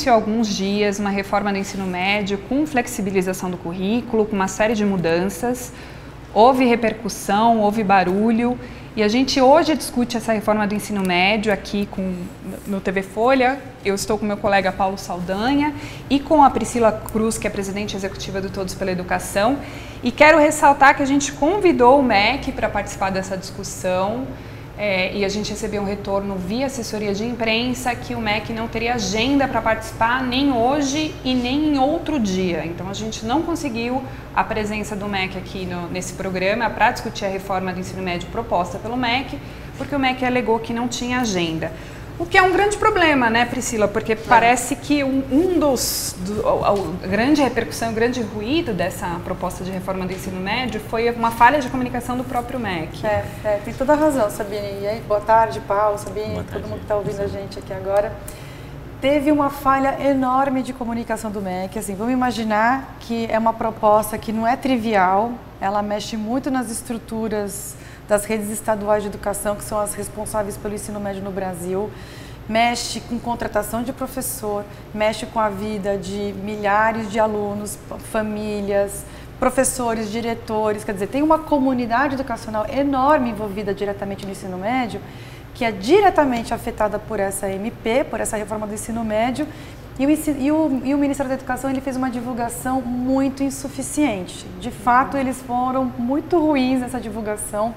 anunciou há alguns dias uma reforma do ensino médio com flexibilização do currículo, com uma série de mudanças. Houve repercussão, houve barulho e a gente hoje discute essa reforma do ensino médio aqui no TV Folha. Eu estou com meu colega Paulo Saldanha e com a Priscila Cruz, que é presidente executiva do Todos pela Educação. E quero ressaltar que a gente convidou o MEC para participar dessa discussão. E a gente recebeu um retorno via assessoria de imprensa que o MEC não teria agenda para participar nem hoje e nem em outro dia. Então a gente não conseguiu a presença do MEC aqui nesse programa para discutir a reforma do ensino médio proposta pelo MEC, porque o MEC alegou que não tinha agenda. O que é um grande problema, né, Priscila? Porque parece que a grande repercussão, o grande ruído dessa proposta de reforma do ensino médio foi uma falha de comunicação do próprio MEC. Tem toda a razão, Sabine. E aí, boa tarde, Paulo, Sabine, todo mundo que está ouvindo a gente aqui agora. Teve uma falha enorme de comunicação do MEC. Assim, vamos imaginar que é uma proposta que não é trivial, ela mexe muito nas estruturas das redes estaduais de educação, que são as responsáveis pelo ensino médio no Brasil, mexe com contratação de professor, mexe com a vida de milhares de alunos, famílias, professores, diretores, quer dizer, tem uma comunidade educacional enorme envolvida diretamente no ensino médio, que é diretamente afetada por essa MP, por essa reforma do ensino médio, e o Ministério da Educação ele fez uma divulgação muito insuficiente. De fato, eles foram muito ruins nessa divulgação,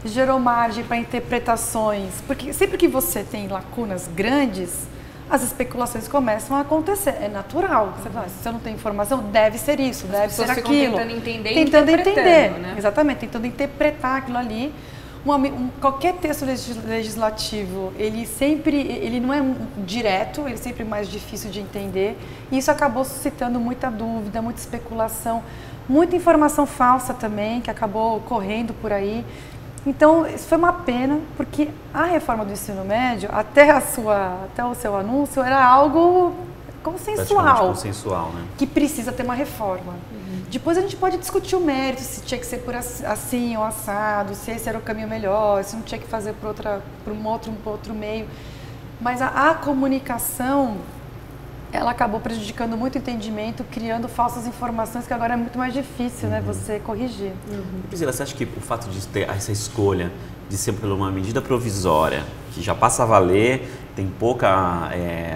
gerou margem para interpretações, porque sempre que você tem lacunas grandes, as especulações começam a acontecer, é natural. Você fala, se eu não tenho informação, deve ser isso, deve ser aquilo. Tentando entender e interpretando, né? Exatamente, tentando interpretar aquilo ali. Qualquer texto legislativo, ele não é direto, ele é sempre mais difícil de entender, e isso acabou suscitando muita dúvida, muita especulação, muita informação falsa também, que acabou correndo por aí. Então, isso foi uma pena, porque a reforma do ensino médio, até o seu anúncio, era algo consensual, né? Que precisa ter uma reforma. Depois a gente pode discutir o mérito, se tinha que ser por assim ou assado, se esse era o caminho melhor, se não tinha que fazer por um outro meio. Mas a comunicação, ela acabou prejudicando muito o entendimento, criando falsas informações, que agora é muito mais difícil, né, você corrigir. Priscila, você acha que o fato de ter essa escolha de ser por uma medida provisória, que já passa a valer, tem pouca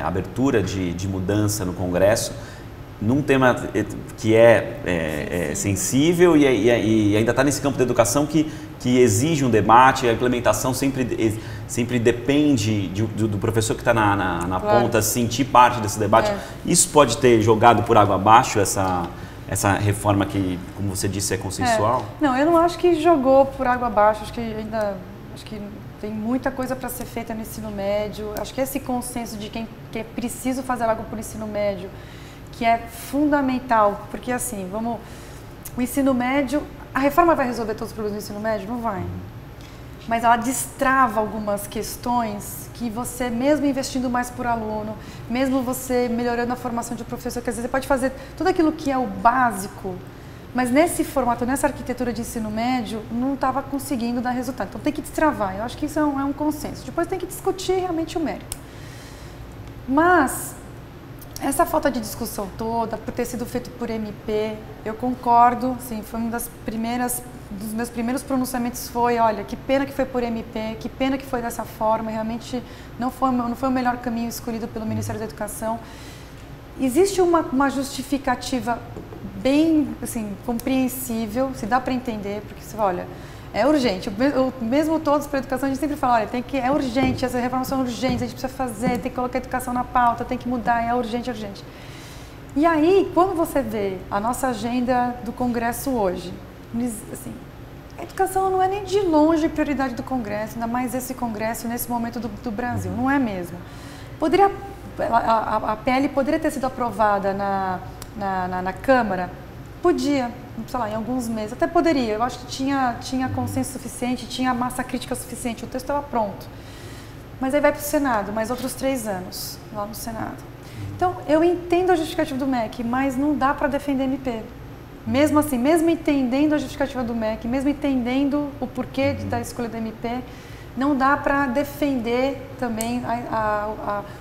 abertura de mudança no Congresso, num tema que é sensível e ainda está nesse campo da educação que exige um debate, a implementação sempre depende do professor que está na ponta sentir parte desse debate. Isso pode ter jogado por água abaixo essa reforma que, como você disse, é consensual? Não, eu não acho que jogou por água abaixo, acho que tem muita coisa para ser feita no ensino médio. Acho que esse consenso de que é preciso fazer algo para o ensino médio, que é fundamental, porque assim, o ensino médio, a reforma vai resolver todos os problemas do ensino médio? Não vai. Mas ela destrava algumas questões que você, mesmo investindo mais por aluno, mesmo você melhorando a formação de professor, quer dizer, você pode fazer tudo aquilo que é o básico, mas nesse formato, nessa arquitetura de ensino médio, não estava conseguindo dar resultado. Então tem que destravar, eu acho que isso é um consenso. Depois tem que discutir realmente o mérito. Mas essa falta de discussão toda, por ter sido feito por MP, eu concordo, sim, foi dos meus primeiros pronunciamentos foi, olha, que pena que foi por MP, que pena que foi dessa forma, realmente não foi o melhor caminho escolhido pelo Ministério da Educação. Existe uma justificativa bem, assim, compreensível, se dá para entender, porque você fala, olha, é urgente, mesmo todos para a educação, a gente sempre fala, olha, é urgente, essa reforma é urgente, a gente precisa fazer, tem que colocar a educação na pauta, tem que mudar, é urgente, é urgente. E aí, quando você vê a nossa agenda do Congresso hoje, assim, a educação não é nem de longe prioridade do Congresso, ainda mais esse Congresso nesse momento do Brasil, não é mesmo. A PL poderia ter sido aprovada na Câmara? Podia, sei lá, em alguns meses, até poderia, eu acho que tinha consenso suficiente, tinha massa crítica suficiente, o texto estava pronto. Mas aí vai para o Senado, mais outros 3 anos, lá no Senado. Então, eu entendo a justificativa do MEC, mas não dá para defender MP. Mesmo assim, mesmo entendendo a justificativa do MEC, mesmo entendendo o porquê da escolha do MP, não dá para defender também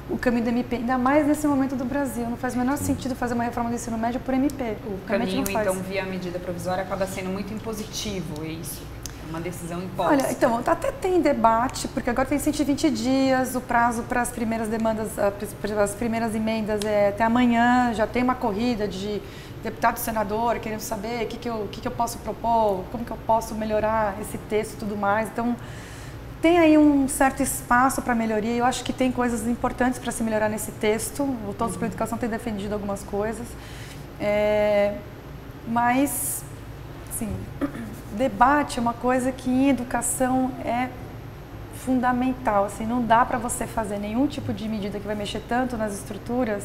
o caminho do MP, ainda mais nesse momento do Brasil. Não faz o menor sentido fazer uma reforma do ensino médio por MP. O caminho, então, via medida provisória acaba sendo muito impositivo, é isso? É uma decisão imposta. Olha, então, até tem debate, porque agora tem 120 dias, o prazo para as primeiras demandas, para as primeiras emendas é até amanhã, já tem uma corrida de deputado e senador querendo saber o que eu posso propor, como que eu posso melhorar esse texto e tudo mais. Então, tem aí um certo espaço para melhoria. Eu acho que tem coisas importantes para se melhorar nesse texto. O Todos pela Educação tem defendido algumas coisas. Mas, assim, debate é uma coisa que em educação é fundamental. Assim, não dá para você fazer nenhum tipo de medida que vai mexer tanto nas estruturas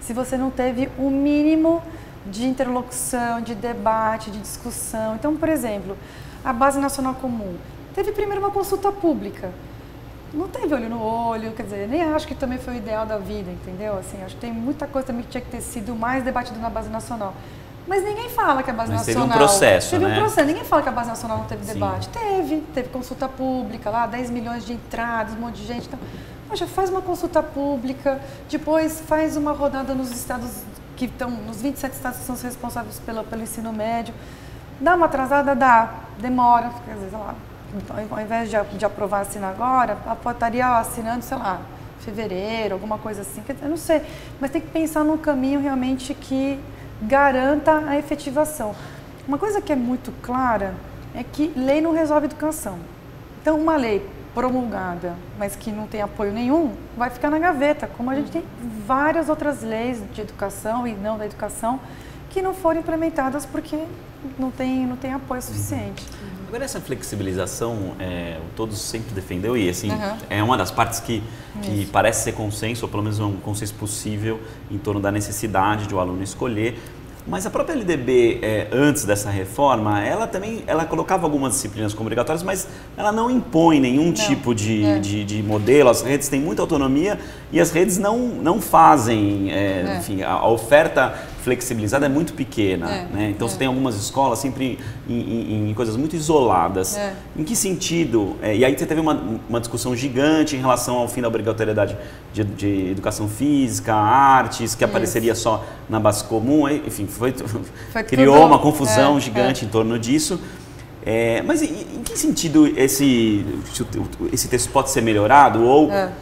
se você não teve o mínimo de interlocução, de debate, de discussão. Então, por exemplo, a Base Nacional Comum. Teve primeiro uma consulta pública, não teve olho no olho, quer dizer, nem acho que também foi o ideal da vida, entendeu? Assim, acho que tem muita coisa também que tinha que ter sido mais debatido na Base Nacional. Mas ninguém fala que a Base Nacional... Teve um processo, Teve um processo, ninguém fala que a Base Nacional não teve debate. Teve consulta pública lá, 10 milhões de entradas, um monte de gente. Então, poxa, faz uma consulta pública, depois faz uma rodada nos estados que estão, nos 27 estados que são responsáveis pelo ensino médio. Dá uma atrasada? Dá. Demora, quer dizer, sei lá. Ao invés de aprovar assinar agora, estaria assinando, sei lá, fevereiro, alguma coisa assim. Eu não sei, mas tem que pensar num caminho realmente que garanta a efetivação. Uma coisa que é muito clara é que lei não resolve educação. Então, uma lei promulgada, mas que não tem apoio nenhum, vai ficar na gaveta, como a gente tem várias outras leis de educação e não da educação que não foram implementadas porque não tem apoio suficiente. Agora, essa flexibilização, o Todos sempre defendeu e assim, é uma das partes que parece ser consenso, ou pelo menos um consenso possível em torno da necessidade de o aluno escolher. Mas a própria LDB, antes dessa reforma, ela colocava algumas disciplinas como obrigatórias, mas ela não impõe nenhum tipo de modelo. As redes têm muita autonomia e as redes não fazem, enfim, a oferta flexibilizada é muito pequena, né? Então você tem algumas escolas sempre em coisas muito isoladas. Em que sentido? E aí você teve uma discussão gigante em relação ao fim da obrigatoriedade de educação física, artes, que apareceria só na base comum, enfim, criou uma confusão gigante em torno disso. Mas em que sentido esse texto pode ser melhorado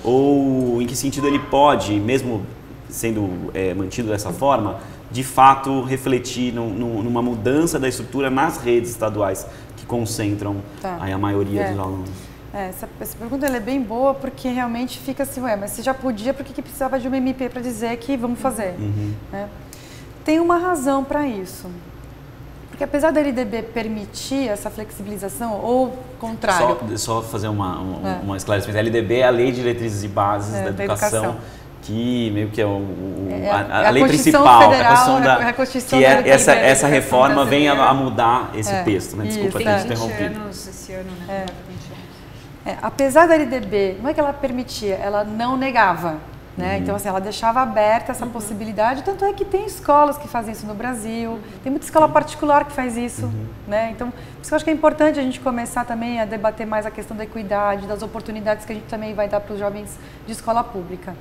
ou em que sentido ele pode, mesmo sendo mantido dessa forma, de fato refletir numa mudança da estrutura nas redes estaduais que concentram aí a maioria dos alunos? Essa pergunta é bem boa porque realmente fica assim, mas se já podia, por que precisava de uma MP para dizer que vamos fazer? Tem uma razão para isso. Porque apesar da LDB permitir essa flexibilização, ou contrário... Só fazer uma esclarecimento. A LDB é a Lei de Diretrizes e Bases da Educação, que meio que é a lei principal, a Constituição que essa reforma vem a mudar esse texto. Né? Desculpa ter interrompido. 20 anos esse ano, né? 20 anos. Apesar da LDB, não é que ela permitia, ela não negava. Né? Então, assim, ela deixava aberta essa possibilidade, tanto é que tem escolas que fazem isso no Brasil, tem muita escola particular que faz isso, né? Então, por isso que eu acho que é importante a gente começar também a debater mais a questão da equidade, das oportunidades que a gente também vai dar para os jovens de escola pública.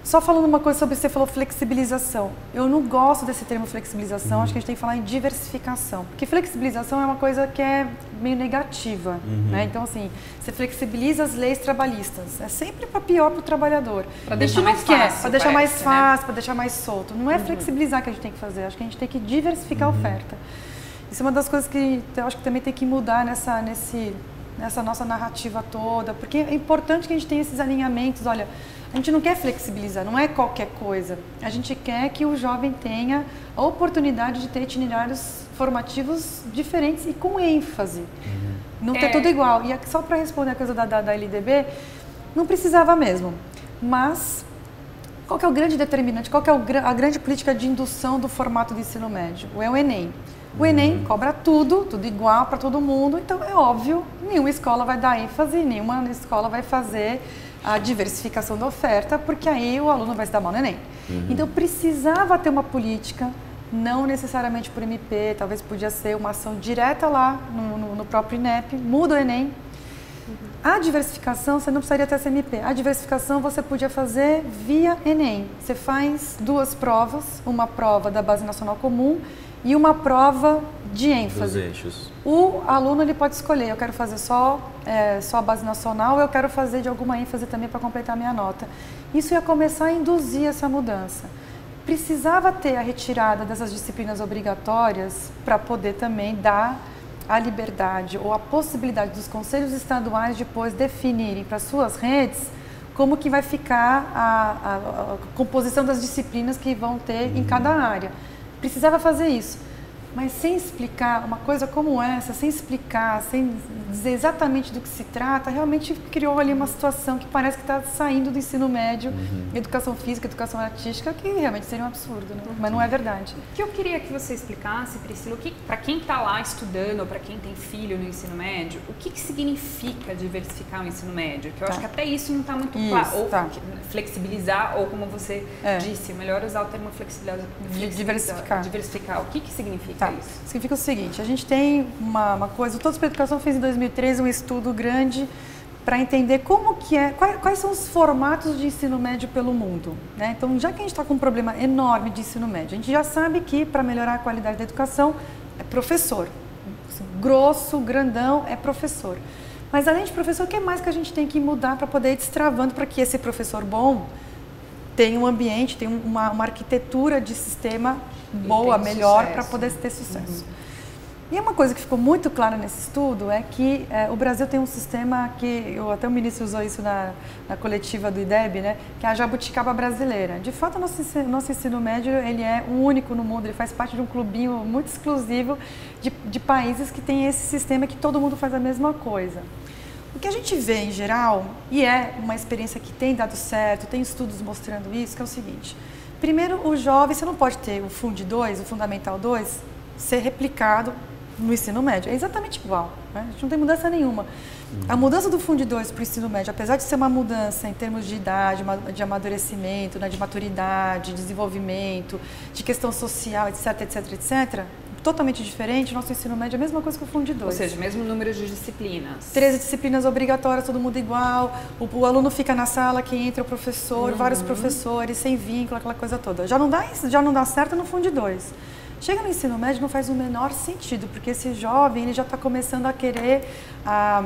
Só falando uma coisa sobre, você falou flexibilização. Eu não gosto desse termo flexibilização, acho que a gente tem que falar em diversificação. Porque flexibilização é uma coisa que é meio negativa, né? Então, assim, você flexibiliza as leis trabalhistas. É sempre para pior para o trabalhador. Para deixar mais fácil. Para deixar mais fácil, para deixar mais solto. Não é flexibilizar que a gente tem que fazer, acho que a gente tem que diversificar a oferta. Isso é uma das coisas que eu acho que também tem que mudar nessa nossa narrativa toda, porque é importante que a gente tenha esses alinhamentos. Olha, a gente não quer flexibilizar, não é qualquer coisa. A gente quer que o jovem tenha a oportunidade de ter itinerários formativos diferentes e com ênfase. Não ter tudo igual. E só para responder a coisa da LDB, não precisava mesmo. Mas qual que é o grande determinante, qual que é a grande política de indução do formato de ensino médio? É o Enem. O Enem cobra tudo igual para todo mundo, então é óbvio, nenhuma escola vai dar ênfase, nenhuma escola vai fazer a diversificação da oferta, porque aí o aluno vai se dar mal no Enem. Então precisava ter uma política, não necessariamente por MP, talvez podia ser uma ação direta lá no próprio INEP, muda o Enem, A diversificação, você não precisaria ter CMP. A diversificação você podia fazer via Enem. Você faz 2 provas, uma prova da Base Nacional Comum e uma prova de ênfase. Dos eixos. O aluno ele pode escolher, eu quero fazer só a Base Nacional, eu quero fazer de alguma ênfase também para completar a minha nota. Isso ia começar a induzir essa mudança. Precisava ter a retirada dessas disciplinas obrigatórias para poder também dar a liberdade ou a possibilidade dos conselhos estaduais depois definirem para suas redes como que vai ficar a composição das disciplinas que vão ter em cada área. Precisava fazer isso, mas sem explicar uma coisa como essa, sem explicar, sem dizer exatamente do que se trata, realmente criou ali uma situação que parece que está saindo do ensino médio, educação física, educação artística, que realmente seria um absurdo, né? Mas não é verdade. O que eu queria que você explicasse, Priscila, para quem está lá estudando ou para quem tem filho no ensino médio, o que significa diversificar o ensino médio? Que eu acho que até isso não está muito claro. Ou flexibilizar, ou como você disse, melhor usar o termo diversificar. Diversificar. O que significa isso? Significa o seguinte, a gente tem uma coisa, o Todos para a Educação fez em 2013 um estudo grande para entender como que quais são os formatos de ensino médio pelo mundo, né? Então, já que a gente está com um problema enorme de ensino médio, a gente já sabe que para melhorar a qualidade da educação é professor, grosso, grandão, é professor. Mas além de professor, o que mais que a gente tem que mudar para poder ir destravando para que esse professor bom tenha um ambiente, tenha uma arquitetura de sistema boa, melhor, para poder ter sucesso. E uma coisa que ficou muito clara nesse estudo é que o Brasil tem um sistema que, até o ministro usou isso na coletiva do IDEB, né, que é a jabuticaba brasileira. De fato, o nosso ensino médio ele é o único no mundo, ele faz parte de um clubinho muito exclusivo de países que tem esse sistema que todo mundo faz a mesma coisa. O que a gente vê em geral, e é uma experiência que tem dado certo, tem estudos mostrando isso, que é o seguinte. Primeiro, o jovem, você não pode ter o Fund 2, o Fundamental 2, ser replicado no ensino médio. É exatamente igual, né? A gente não tem mudança nenhuma. A mudança do Fund 2 para o ensino médio, apesar de ser uma mudança em termos de idade, de amadurecimento, né, de maturidade, de desenvolvimento, de questão social, etc, etc, etc., totalmente diferente, nosso ensino médio é a mesma coisa que o Fund 2. Ou seja, mesmo número de disciplinas. 13 disciplinas obrigatórias, todo mundo igual, o aluno fica na sala, quem entra é o professor, vários professores, sem vínculo, aquela coisa toda. Já não dá certo no Fund 2. Chega no ensino médio não faz o menor sentido, porque esse jovem ele já está começando a querer a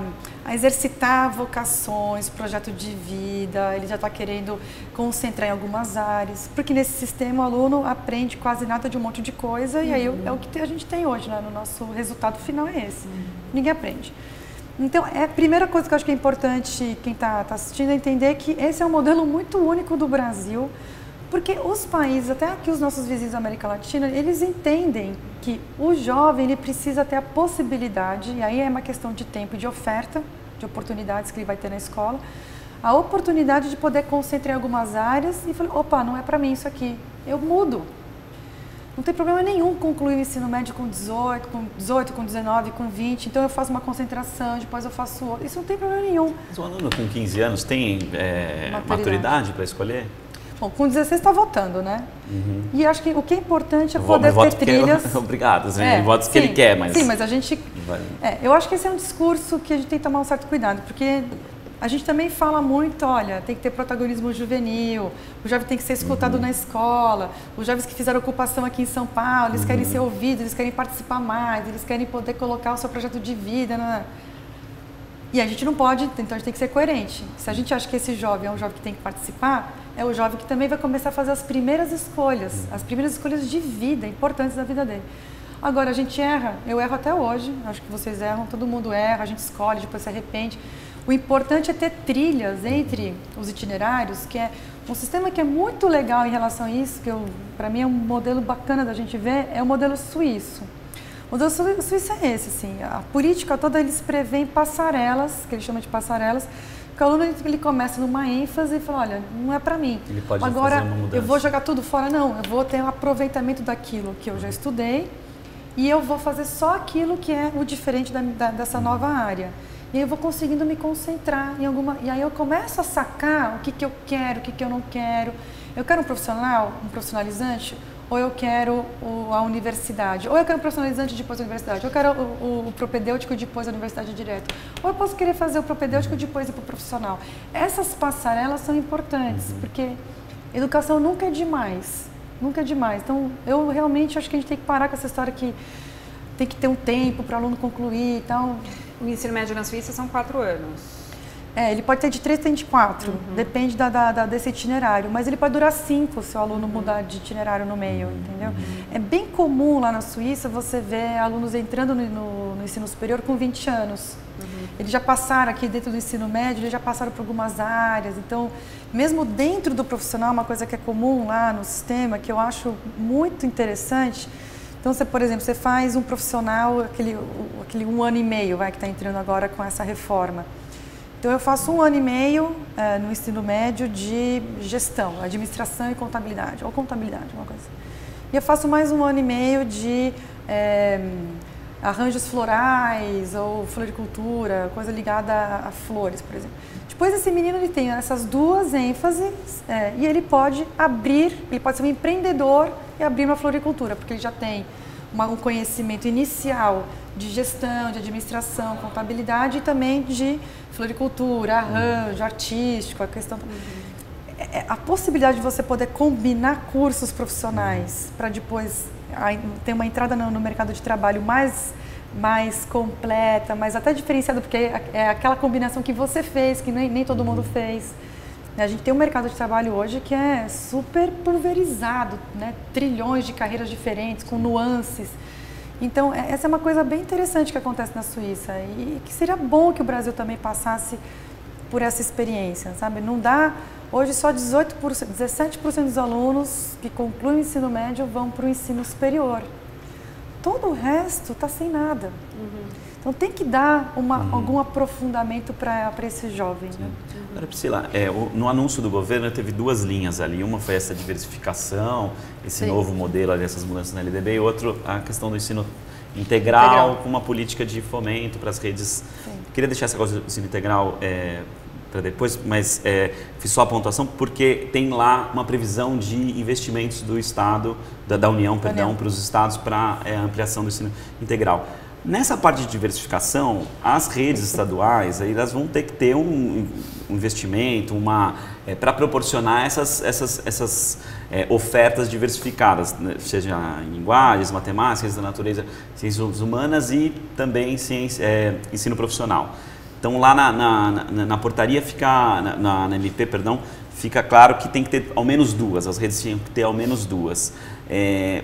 exercitar vocações, projeto de vida, ele já está querendo concentrar em algumas áreas, porque nesse sistema o aluno aprende quase nada de um monte de coisa e aí é o que a gente tem hoje, né? No nosso resultado final é esse, ninguém aprende. Então, a primeira coisa que eu acho que é importante quem está assistindo é entender que esse é um modelo muito único do Brasil, porque os países, até aqui os nossos vizinhos da América Latina, eles entendem que o jovem ele precisa ter a possibilidade, e aí é uma questão de tempo e de oferta, de oportunidades que ele vai ter na escola, a oportunidade de poder concentrar em algumas áreas e falar, opa, não é para mim isso aqui, eu mudo. Não tem problema nenhum concluir o ensino médio com 18, com 19, com 20, então eu faço uma concentração, depois eu faço outra, isso não tem problema nenhum. Mas o aluno com 15 anos tem maturidade para escolher? Bom, com 16 está votando, né? E acho que o que é importante é poder ter trilhas... Obrigado, votos que ele quer, mas... Sim, mas a gente... eu acho que esse é um discurso que a gente tem que tomar um certo cuidado, porque a gente também fala muito, olha, tem que ter protagonismo juvenil, o jovem tem que ser escutado na escola, os jovens que fizeram ocupação aqui em São Paulo, eles querem ser ouvidos, eles querem participar mais, eles querem poder colocar o seu projeto de vida, né? E a gente não pode, então a gente tem que ser coerente. Se a gente acha que esse jovem é um jovem que tem que participar, é o jovem que também vai começar a fazer as primeiras escolhas de vida, importantes da vida dele. Agora, a gente erra, eu erro até hoje, acho que vocês erram, todo mundo erra, a gente escolhe, depois se arrepende. O importante é ter trilhas entre os itinerários, que é um sistema que é muito legal em relação a isso, que para mim é um modelo bacana da gente ver, é o modelo suíço. O modelo suíço é esse, assim, a política toda eles prevêem passarelas, que eles chamam de passarelas, que o aluno ele começa numa ênfase e fala, olha, não é para mim. Ele pode agora fazer uma mudança. Eu vou jogar tudo fora, não, eu vou ter um aproveitamento daquilo que eu já estudei e eu vou fazer só aquilo que é o diferente dessa nova área. E aí eu vou conseguindo me concentrar em alguma... E aí eu começo a sacar o que eu quero, o que eu não quero. Eu quero um profissional, um profissionalizante, ou eu quero a universidade, ou eu quero o profissionalizante depois da universidade, ou eu quero o propedêutico depois da universidade direto, ou eu posso querer fazer o propedêutico depois ir para o profissional. Essas passarelas são importantes, porque educação nunca é demais, nunca é demais. Então, eu realmente acho que a gente tem que parar com essa história que tem que ter um tempo para o aluno concluir e tal. O ensino médio na Suíça são 4 anos. Ele pode ter de 3, tem de 4, depende desse itinerário, mas ele pode durar 5 se o aluno mudar de itinerário no meio, entendeu? É bem comum lá na Suíça você ver alunos entrando no ensino superior com 20 anos. Eles já passaram aqui dentro do ensino médio, eles já passaram por algumas áreas, então, mesmo dentro do profissional, uma coisa que é comum lá no sistema, que eu acho muito interessante. Então, você, por exemplo, você faz um profissional, aquele 1 ano e meio, que está entrando agora com essa reforma. Então, eu faço 1 ano e meio no ensino médio de gestão, administração e contabilidade, ou contabilidade, uma coisa assim. E eu faço mais 1 ano e meio de arranjos florais ou floricultura, coisa ligada a flores, por exemplo. Depois, esse menino ele tem essas 2 ênfases e ele pode ser um empreendedor e abrir uma floricultura, porque ele já tem um conhecimento inicial de gestão, de administração, contabilidade e também de floricultura, arranjo, artístico, a questão... A possibilidade de você poder combinar cursos profissionais para depois ter uma entrada no mercado de trabalho mais completa, mais até diferenciada, porque é aquela combinação que você fez, que nem todo mundo fez. A gente tem um mercado de trabalho hoje que é super pulverizado, né? Trilhões de carreiras diferentes, com nuances. Então, essa é uma coisa bem interessante que acontece na Suíça e que seria bom que o Brasil também passasse por essa experiência, sabe? Não dá... Hoje, só 17% dos alunos que concluem o ensino médio vão para o ensino superior. Todo o resto está sem nada. Então, tem que dar algum aprofundamento para esse jovem. Né? Agora, Priscila, no anúncio do governo teve 2 linhas ali. Uma foi essa diversificação, esse novo modelo, ali, essas mudanças na LDB, e outro a questão do ensino integral, com uma política de fomento para as redes. Queria deixar essa coisa do ensino integral para depois, mas fiz só a pontuação porque tem lá uma previsão de investimentos do Estado, da União, para os estados para a ampliação do ensino integral. Nessa parte de diversificação, as redes estaduais elas vão ter que ter um investimento, para proporcionar essas ofertas diversificadas, né? Seja em linguagens, matemática, ciências da natureza, ciências humanas e também ensino profissional. Então, lá na portaria, na MP, fica claro que tem que ter ao menos 2, as redes tinham que ter ao menos 2.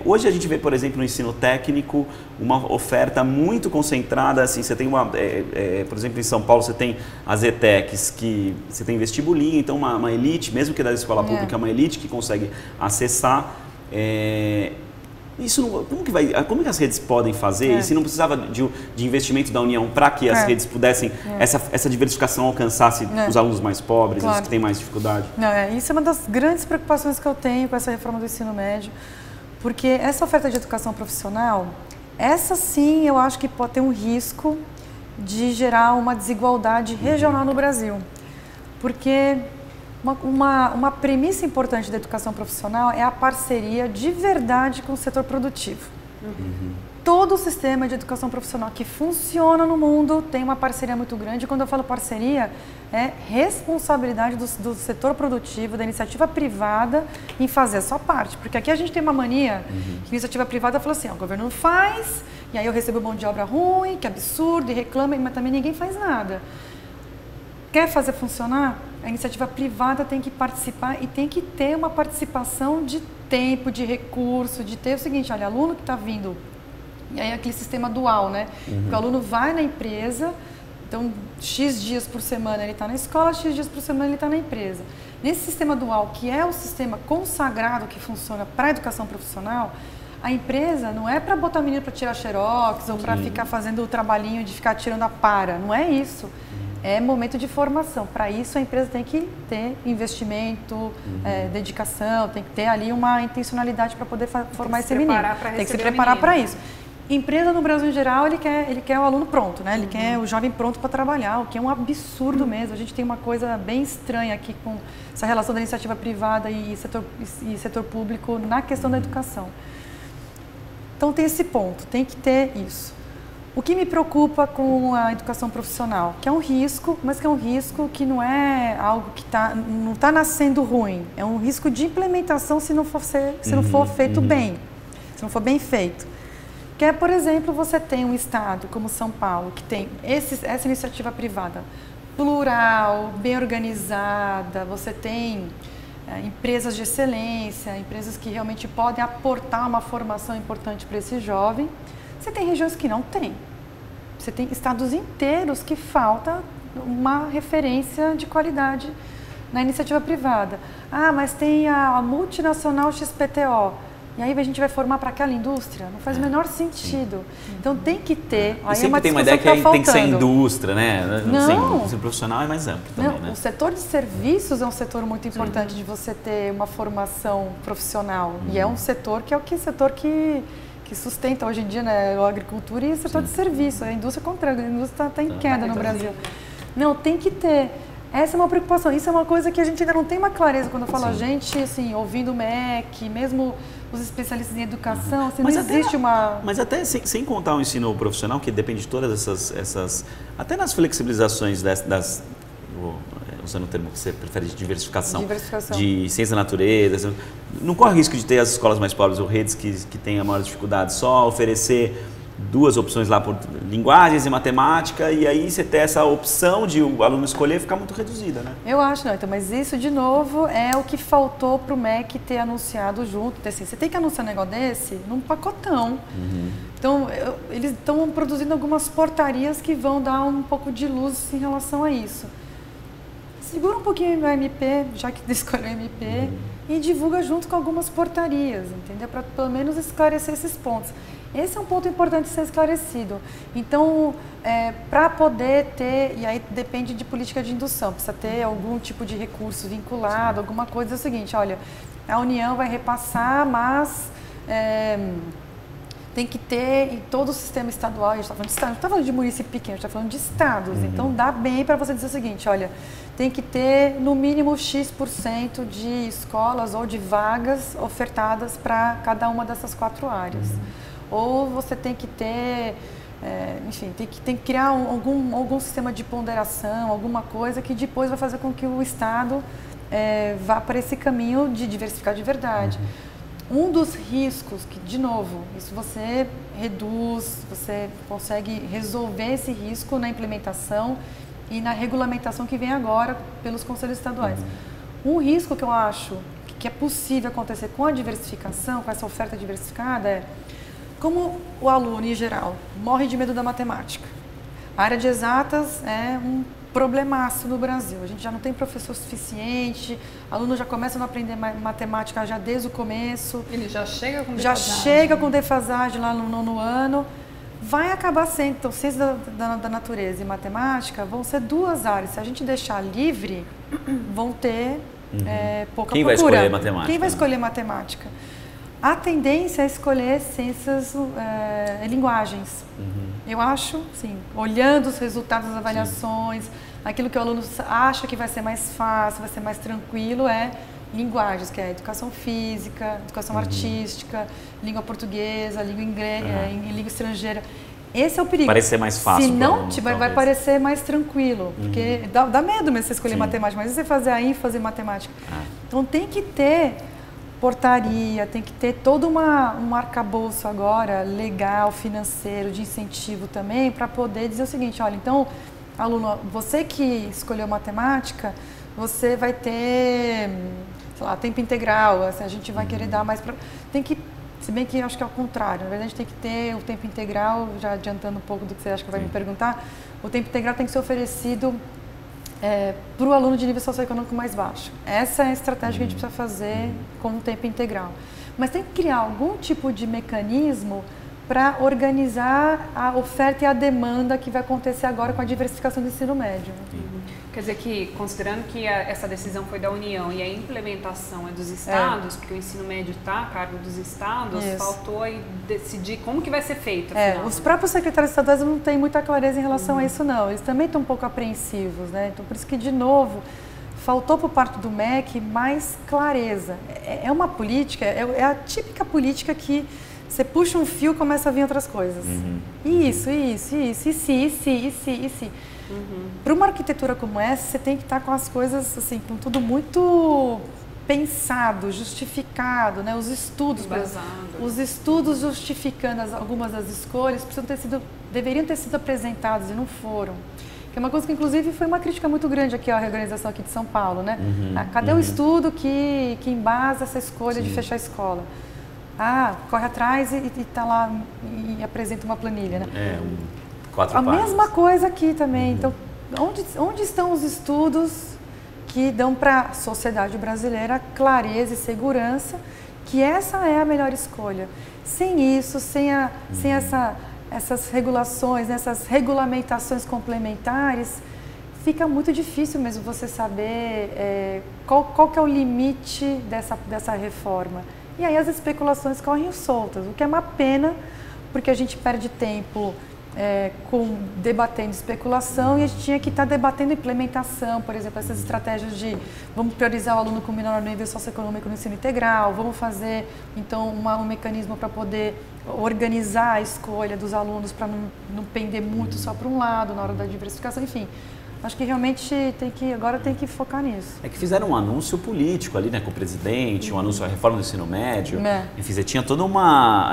Hoje a gente vê, por exemplo, no ensino técnico, uma oferta muito concentrada, assim, você tem por exemplo, em São Paulo você tem as ETECs, que você tem vestibulinho, então uma elite, mesmo que da escola pública, é uma elite que consegue acessar. Como que as redes podem fazer? E se não precisava de investimento da União para que as redes pudessem, essa diversificação alcançasse os alunos mais pobres, os que têm mais dificuldade? Isso é uma das grandes preocupações que eu tenho com essa reforma do ensino médio, porque essa oferta de educação profissional, essa sim eu acho que pode ter um risco de gerar uma desigualdade regional no Brasil, porque... Uma premissa importante da educação profissional é a parceria de verdade com o setor produtivo. Todo o sistema de educação profissional que funciona no mundo tem uma parceria muito grande. Quando eu falo parceria, é responsabilidade do setor produtivo, da iniciativa privada em fazer a sua parte. Porque aqui a gente tem uma mania que a iniciativa privada fala assim, o governo não faz, e aí eu recebo mão de obra ruim, que absurdo, e reclama, mas também ninguém faz nada. Quer fazer funcionar? A iniciativa privada tem que participar e tem que ter uma participação de tempo, de recurso, de ter o seguinte, olha, aluno que está vindo, e aí aquele sistema dual, né? O aluno vai na empresa, então X dias por semana ele está na escola, X dias por semana ele está na empresa. Nesse sistema dual, que é o sistema consagrado que funciona para a educação profissional, a empresa não é para botar menino para tirar xerox ou para ficar fazendo o trabalhinho de ficar tirando a para, não é isso. É momento de formação. Para isso, a empresa tem que ter investimento, dedicação, tem que ter ali uma intencionalidade para poder formar esse menino. Tem que se preparar para isso. Empresa no Brasil em geral, ele quer o aluno pronto, né? Ele quer o jovem pronto para trabalhar, o que é um absurdo mesmo. A gente tem uma coisa bem estranha aqui com essa relação da iniciativa privada e setor público na questão da educação. Então tem esse ponto, tem que ter isso. O que me preocupa com a educação profissional, que é um risco, mas que é um risco que não é algo que não está nascendo ruim. É um risco de implementação se não for feito bem, se não for bem feito. Que é, por exemplo, você tem um estado como São Paulo, que tem essa iniciativa privada plural, bem organizada, você tem empresas de excelência, empresas que realmente podem aportar uma formação importante para esse jovem. Você tem regiões que não tem. Você tem estados inteiros que falta uma referência de qualidade na iniciativa privada. Ah, mas tem a multinacional XPTO. E aí a gente vai formar para aquela indústria? Não faz o menor sentido. Então tem que ter... Aí sempre tem uma ideia que tem que ser indústria, né? Não. O profissional é mais amplo também, não, né? O setor de serviços é um setor muito importante de você ter uma formação profissional. E é um setor que sustenta hoje em dia, né, a agricultura e o setor de serviço. A indústria contrária, a indústria está em queda no Brasil. Não, tem que ter. Essa é uma preocupação. Isso é uma coisa que a gente ainda não tem uma clareza quando eu falo a gente, assim, ouvindo o MEC, mesmo os especialistas em educação, assim, não existe uma... Mas até sem contar o ensino profissional, que depende de todas essas até nas flexibilizações usando o termo que você prefere, de diversificação. De ciência da natureza. Não corre risco de ter as escolas mais pobres ou redes que tenham maiores dificuldades, só oferecer 2 opções lá por linguagens e matemática, e aí você ter essa opção de o aluno escolher ficar muito reduzida, né? Eu acho, não. Então, mas isso, de novo, é o que faltou para o MEC ter anunciado junto. Assim, você tem que anunciar um negócio desse num pacotão. Então, eles estão produzindo algumas portarias que vão dar um pouco de luz em relação a isso. Segura um pouquinho o MP, já que escolheu o MP, e divulga junto com algumas portarias, entendeu? Para pelo menos esclarecer esses pontos. Esse é um ponto importante de ser esclarecido. Então, para poder ter, e aí depende de política de indução, precisa ter algum tipo de recurso vinculado, alguma coisa. É o seguinte, olha, a União vai repassar, mas tem que ter em todo o sistema estadual, a gente está falando de estado, não está falando de município pequeno, a gente está falando de estados. Então, dá bem para você dizer o seguinte, olha, tem que ter no mínimo X% de escolas ou de vagas ofertadas para cada uma dessas 4 áreas. Ou você tem que ter, enfim, tem que criar algum sistema de ponderação, alguma coisa que depois vai fazer com que o Estado vá para esse caminho de diversificar de verdade. Um dos riscos que, de novo, isso você reduz, você consegue resolver esse risco na implementação e na regulamentação que vem agora pelos conselhos estaduais. Um risco que eu acho que é possível acontecer com a diversificação, com essa oferta diversificada, é como o aluno, em geral, morre de medo da matemática. A área de exatas é um problemaço no Brasil. A gente já não tem professor suficiente, alunos já começam a aprender matemática já desde o começo. Ele já chega com defasagem. Já chega com defasagem lá no 9º ano. Vai acabar sendo, então, ciência da natureza e matemática vão ser 2 áreas. Se a gente deixar livre, vão ter pouca procura. Quem vai escolher matemática? Quem vai escolher matemática? A tendência é escolher ciências e linguagens. Eu acho, sim, olhando os resultados das avaliações, aquilo que o aluno acha que vai ser mais fácil, vai ser mais tranquilo, é linguagens, que é educação física, educação artística, língua portuguesa, língua inglesa, língua estrangeira. Esse é o perigo. Parece ser mais fácil. Se não, vai parecer mais tranquilo, porque dá medo mesmo você escolher matemática, mas se você fazer a ênfase em matemática. Então tem que ter portaria, tem que ter todo um arcabouço agora, legal, financeiro, de incentivo também, para poder dizer o seguinte, olha, então, aluno, você que escolheu matemática, você vai ter, sei lá, tempo integral, assim, a gente vai querer dar mais para... Tem que, se bem que eu acho que é o contrário, na verdade tem que ter o tempo integral, já adiantando um pouco do que você acha que vai me perguntar, o tempo integral tem que ser oferecido para o aluno de nível socioeconômico mais baixo. Essa é a estratégia que a gente precisa fazer com o tempo integral. Mas tem que criar algum tipo de mecanismo para organizar a oferta e a demanda que vai acontecer agora com a diversificação do ensino médio. Quer dizer que, considerando que essa decisão foi da União e a implementação é dos estados, porque o ensino médio está a cargo dos estados, faltou aí decidir como que vai ser feito. Os próprios secretários estaduais não têm muita clareza em relação a isso, não. Eles também estão um pouco apreensivos, né? Então, por isso que, de novo, faltou por parte do MEC mais clareza. É uma política, é a típica política que você puxa um fio e começa a vir outras coisas. Isso, e se. Para uma arquitetura como essa, você tem que estar com as coisas, assim, com tudo muito pensado, justificado, né? Os estudos justificando algumas das escolhas deveriam ter sido apresentados e não foram. Que é uma coisa que, inclusive, foi uma crítica muito grande aqui à reorganização aqui de São Paulo, né? Cadê o estudo que embasa essa escolha de fechar a escola? Corre atrás e está lá e apresenta uma planilha, né? A mesma coisa aqui também. Então, onde estão os estudos que dão para a sociedade brasileira clareza e segurança que essa é a melhor escolha? Sem isso, sem essas regulações, essas regulamentações complementares, fica muito difícil mesmo você saber qual que é o limite dessa reforma. E aí as especulações correm soltas, o que é uma pena, porque a gente perde tempo debatendo especulação e a gente tinha que estar debatendo implementação, por exemplo, essas estratégias de vamos priorizar o aluno com menor nível socioeconômico no ensino integral, vamos fazer então um mecanismo para poder organizar a escolha dos alunos para não pender muito só para um lado na hora da diversificação, enfim. Acho que realmente agora tem que focar nisso. É que fizeram um anúncio político ali, né, com o presidente, um anúncio da reforma do ensino médio, enfim, tinha toda uma...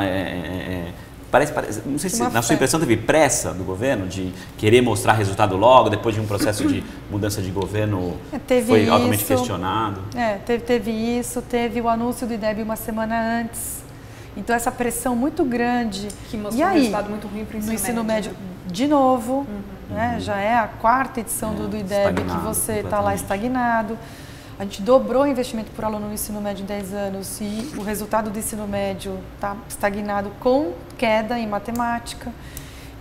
não sei se na sua impressão teve pressa do governo de querer mostrar resultado logo, depois de um processo de mudança de governo foi altamente questionado. Teve isso, teve o anúncio do IDEB uma semana antes. Então essa pressão muito grande. Que mostrou um resultado muito ruim para o ensino médio. De novo, né? Já é a 4ª edição do IDEB que você está lá estagnado. A gente dobrou o investimento por aluno no ensino médio em 10 anos e o resultado do ensino médio está estagnado com queda em matemática.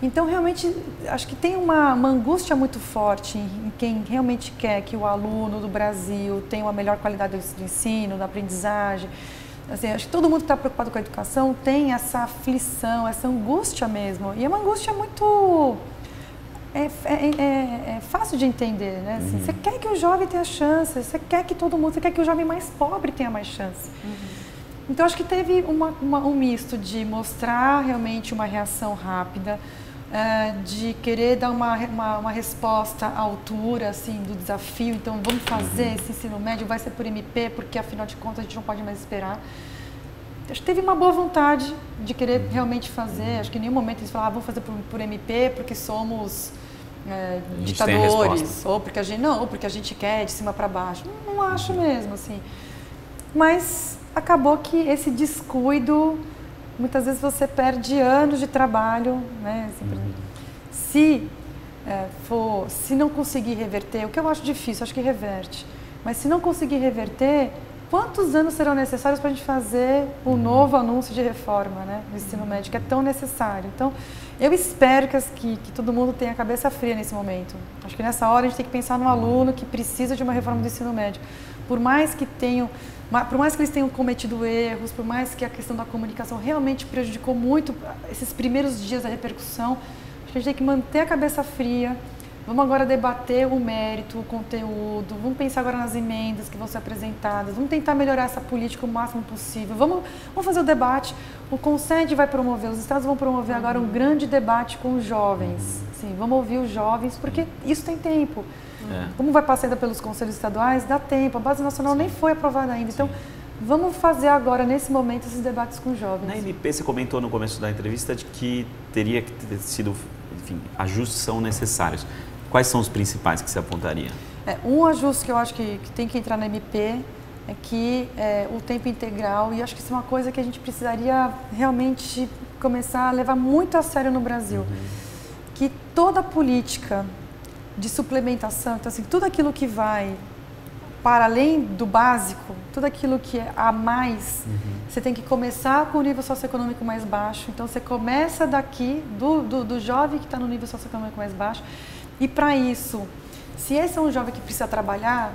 Então, realmente, acho que tem uma angústia muito forte em quem realmente quer que o aluno do Brasil tenha uma melhor qualidade do ensino, da aprendizagem. Assim, acho que todo mundo que está preocupado com a educação tem essa aflição, essa angústia mesmo. E é uma angústia muito... É fácil de entender, né? Assim, você quer que o jovem tenha chance, você quer que o jovem mais pobre tenha mais chance. Então, acho que teve um misto de mostrar realmente uma reação rápida, de querer dar uma resposta à altura, assim, do desafio. Então, vamos fazer esse ensino médio, vai ser por MP, porque, afinal de contas, a gente não pode mais esperar. Acho que teve uma boa vontade de querer realmente fazer. Acho que em nenhum momento eles falaram, vamos fazer por MP, porque somos ditadores, ou porque a gente quer de cima para baixo. Não acho mesmo, assim. Mas acabou que esse descuido, muitas vezes você perde anos de trabalho, né? Assim, se não conseguir reverter, o que eu acho difícil, acho que reverte, mas se não conseguir reverter, quantos anos serão necessários para a gente fazer um novo anúncio de reforma, né, no ensino médio, que é tão necessário? Então, eu espero que todo mundo tenha a cabeça fria nesse momento. Acho que nessa hora a gente tem que pensar no aluno que precisa de uma reforma do ensino médio. Por mais que eles tenham cometido erros, por mais que a questão da comunicação realmente prejudicou muito esses primeiros dias da repercussão, acho que a gente tem que manter a cabeça fria. Vamos agora debater o mérito, o conteúdo, vamos pensar agora nas emendas que vão ser apresentadas, vamos tentar melhorar essa política o máximo possível, vamos fazer o debate. O Consed vai promover, os estados vão promover agora um grande debate com os jovens. Sim, vamos ouvir os jovens, porque isso tem tempo. Como vai passar ainda pelos conselhos estaduais, dá tempo, a base nacional nem foi aprovada ainda. Então, vamos fazer agora, nesse momento, esses debates com os jovens. Na MP, você comentou no começo da entrevista de que teria que ter sido, enfim, ajustes são necessários. Quais são os principais que você apontaria? Um ajuste que eu acho que tem que entrar na MP é que o tempo integral, e acho que isso é uma coisa que a gente precisaria realmente começar a levar muito a sério no Brasil, que toda política de suplementação, então assim, tudo aquilo que vai para além do básico, tudo aquilo que é a mais, você tem que começar com o nível socioeconômico mais baixo. Então, você começa daqui, do jovem que está no nível socioeconômico mais baixo. E para isso, se esse é um jovem que precisa trabalhar,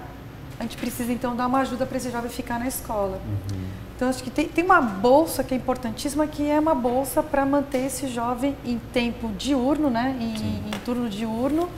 a gente precisa, então, dar uma ajuda para esse jovem ficar na escola. Então, acho que tem uma bolsa que é importantíssima, que é uma bolsa para manter esse jovem em tempo diurno, né? Em turno diurno.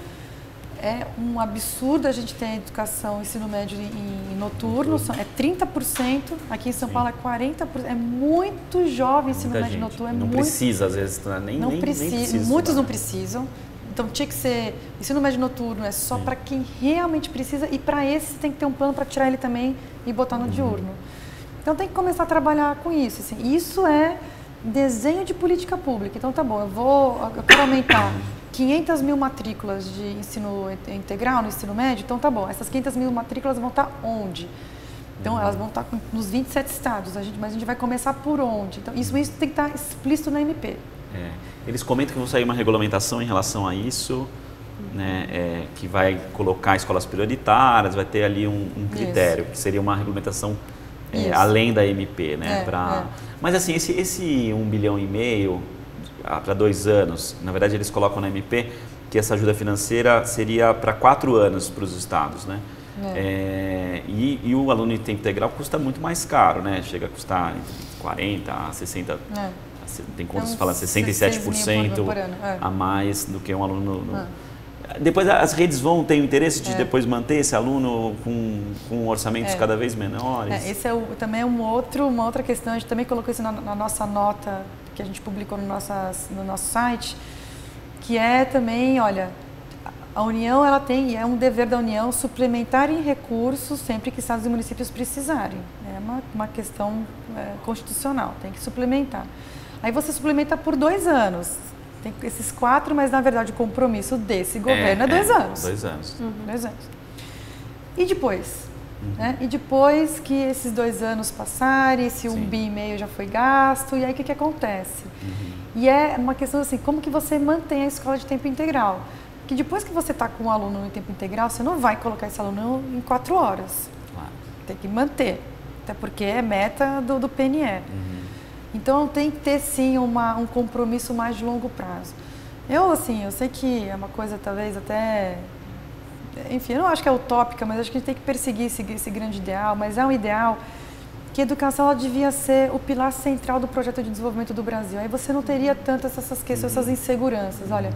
É um absurdo a gente ter a educação, ensino médio em noturno, é 30%, aqui em São Paulo é 40%, é muito jovem ensino médio noturno. Não precisa, às vezes, nem precisa. Muitos não precisam, então tinha que ser, ensino médio noturno é só para quem realmente precisa, e para esse tem que ter um plano para tirar ele também e botar no diurno. Então tem que começar a trabalhar com isso, assim. Isso é desenho de política pública. Então tá bom, eu quero aumentar 500 mil matrículas de ensino integral no ensino médio, então tá bom, essas 500 mil matrículas vão estar onde? Então elas vão estar nos 27 estados, mas a gente vai começar por onde? Então isso tem que estar explícito na MP. Eles comentam que vão sair uma regulamentação em relação a isso, né, que vai colocar escolas prioritárias, vai ter ali um critério, que seria uma regulamentação além da MP, né? Mas assim, esse 1,5 bilhão para 2 anos, na verdade eles colocam na MP que essa ajuda financeira seria para 4 anos para os estados, né? E o aluno em tempo integral custa muito mais caro, né? Chega a custar entre 40 a 60, tem contas que falam 67% a mais do que um aluno Depois as redes vão ter o interesse de depois manter esse aluno com orçamentos cada vez menores? Esse também é uma outra questão, a gente também colocou isso na nossa nota que a gente publicou no nosso site, que é também, olha, a União é um dever da União suplementar em recursos sempre que estados e municípios precisarem. É uma questão constitucional, tem que suplementar. Aí você suplementa por 2 anos. Tem esses 4, mas na verdade o compromisso desse governo é 2 anos. 2 anos. 2 anos. E depois? Né? E depois que esses 2 anos passarem, esse 1,5 bi já foi gasto, e aí o que acontece? E é uma questão assim, como que você mantém a escola de tempo integral? Porque depois que você está com um aluno em tempo integral, você não vai colocar esse aluno em 4 horas. Tem que manter, até porque é meta do PNE. Então tem que ter sim um compromisso mais de longo prazo. Eu sei que é uma coisa talvez até, enfim, eu não acho que é utópica, mas acho que a gente tem que perseguir esse grande ideal, mas é um ideal que a educação ela devia ser o pilar central do projeto de desenvolvimento do Brasil. Aí você não teria tantas essas questões, essas inseguranças. Olha,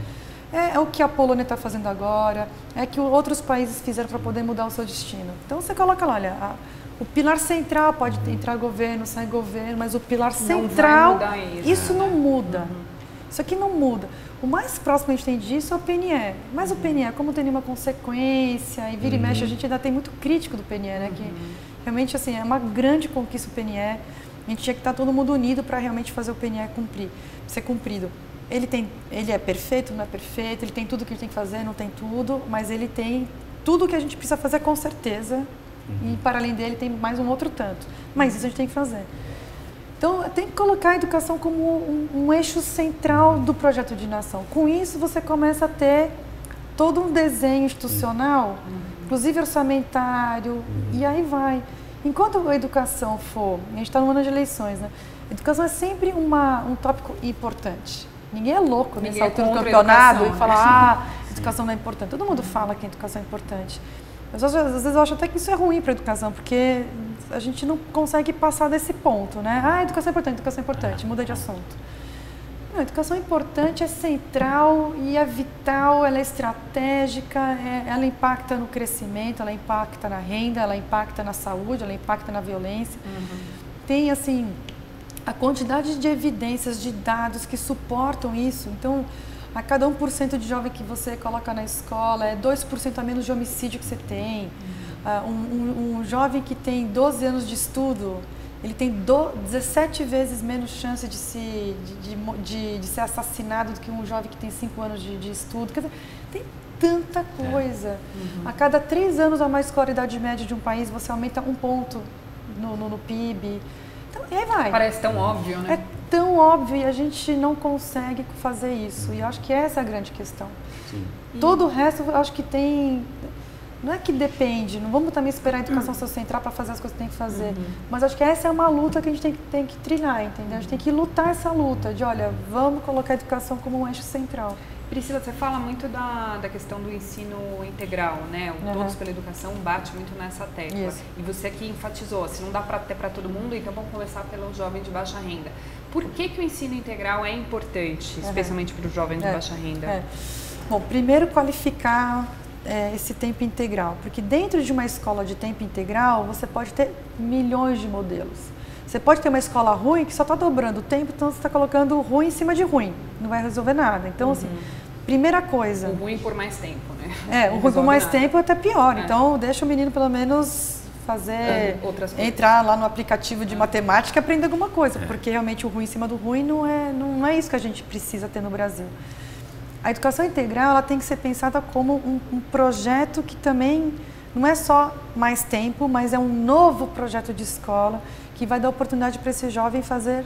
é o que a Polônia está fazendo agora, é que outros países fizeram para poder mudar o seu destino. Então você coloca lá, olha, o pilar central pode entrar governo, sair governo, mas o pilar central, isso não muda. Isso aqui não muda. O mais próximo que a gente tem disso é o PNE. Mas o PNE, como tem nenhuma consequência, e vira e mexe, a gente ainda tem muito crítico do PNE, né? Que realmente, assim, é uma grande conquista o PNE. A gente tinha que estar todo mundo unido para realmente fazer o PNE ser cumprido. Ele é perfeito, não é perfeito, ele tem tudo que a gente tem que fazer, não tem tudo, mas ele tem tudo que a gente precisa fazer com certeza. E para além dele tem mais um outro tanto. Mas isso a gente tem que fazer. Então, tem que colocar a educação como um eixo central do projeto de nação. Com isso, você começa a ter todo um desenho institucional, inclusive orçamentário, e aí vai. Enquanto a educação a gente está no ano de eleições, né? A educação é sempre um tópico importante. Ninguém é louco nessa altura do campeonato e fala, educação não é importante. Todo mundo fala que a educação é importante. Mas às vezes eu acho até que isso é ruim para a educação, porque a gente não consegue passar desse ponto, né? Educação é importante, muda de assunto. Não, a educação é importante, é central e é vital, ela é estratégica, ela impacta no crescimento, ela impacta na renda, ela impacta na saúde, ela impacta na violência. Tem, assim, a quantidade de evidências, de dados que suportam isso. Então, a cada 1% de jovem que você coloca na escola, é 2% a menos de homicídio que você tem. Um jovem que tem 12 anos de estudo, ele tem 17 vezes menos chance de ser assassinado do que um jovem que tem 5 anos de estudo. Quer dizer, tem tanta coisa. A cada 3 anos a mais escolaridade média de um país, você aumenta 1 ponto no PIB. Então, e aí vai. Parece tão óbvio, né? É tão óbvio e a gente não consegue fazer isso. E eu acho que essa é a grande questão. Todo o resto, eu acho que tem... não é que depende, não vamos também esperar a educação sociocentrada para fazer as coisas que tem que fazer, mas acho que essa é uma luta que a gente tem que trilhar, entendeu? A gente tem que lutar essa luta de, olha, vamos colocar a educação como um eixo central. Priscila, você fala muito da questão do ensino integral, né? O Todos pela Educação bate muito nessa tecla. Isso. E você aqui enfatizou, se não dá para ter para todo mundo, então vamos começar pelo jovem de baixa renda. Por que o ensino integral é importante, especialmente para o jovem de baixa renda? Bom, primeiro qualificar esse tempo integral, porque dentro de uma escola de tempo integral, você pode ter milhões de modelos. Você pode ter uma escola ruim que só está dobrando o tempo, então você está colocando ruim em cima de ruim, não vai resolver nada. Então, assim, primeira coisa... O ruim por mais tempo, né? O ruim por mais tempo é até pior. Então, deixa o menino pelo menos fazer... entrar lá no aplicativo de matemática e aprender alguma coisa. Porque realmente o ruim em cima do ruim não é isso que a gente precisa ter no Brasil. A educação integral ela tem que ser pensada como um projeto que também não é só mais tempo, mas é um novo projeto de escola que vai dar oportunidade para esse jovem fazer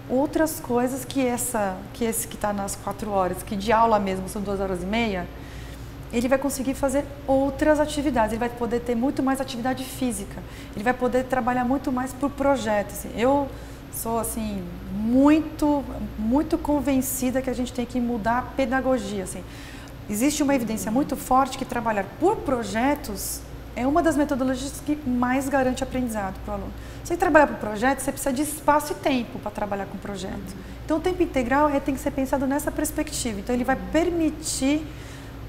outras coisas que esse que está nas 4 horas, que de aula mesmo são 2 horas e meia, ele vai conseguir fazer outras atividades, ele vai poder ter muito mais atividade física, ele vai poder trabalhar muito mais por projeto. Assim. Eu sou assim, muito convencida que a gente tem que mudar a pedagogia. Assim. Existe uma evidência muito forte que trabalhar por projetos é uma das metodologias que mais garante aprendizado para o aluno. Você trabalhar por projeto, você precisa de espaço e tempo para trabalhar com projeto. Então, o tempo integral tem que ser pensado nessa perspectiva. Então, ele vai permitir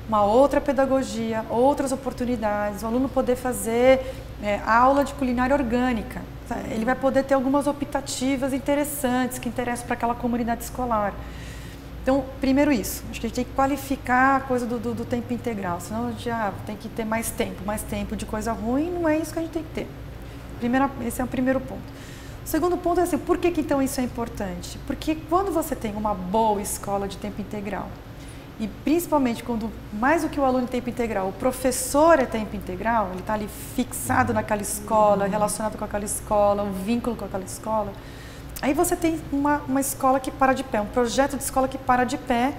uma outra pedagogia, outras oportunidades, o aluno poder fazer aula de culinária orgânica. Ele vai poder ter algumas optativas interessantes que interessam para aquela comunidade escolar. Então, primeiro isso, acho que a gente tem que qualificar a coisa do tempo integral, senão a gente tem que ter mais tempo de coisa ruim, não é isso que a gente tem que ter. Esse é o primeiro ponto. O segundo ponto é assim, por que então isso é importante? Porque quando você tem uma boa escola de tempo integral, e principalmente quando, mais do que o aluno em tempo integral, o professor é tempo integral, ele está ali fixado naquela escola, relacionado com aquela escola, um vínculo com aquela escola, aí você tem uma escola que para de pé, um projeto de escola que para de pé,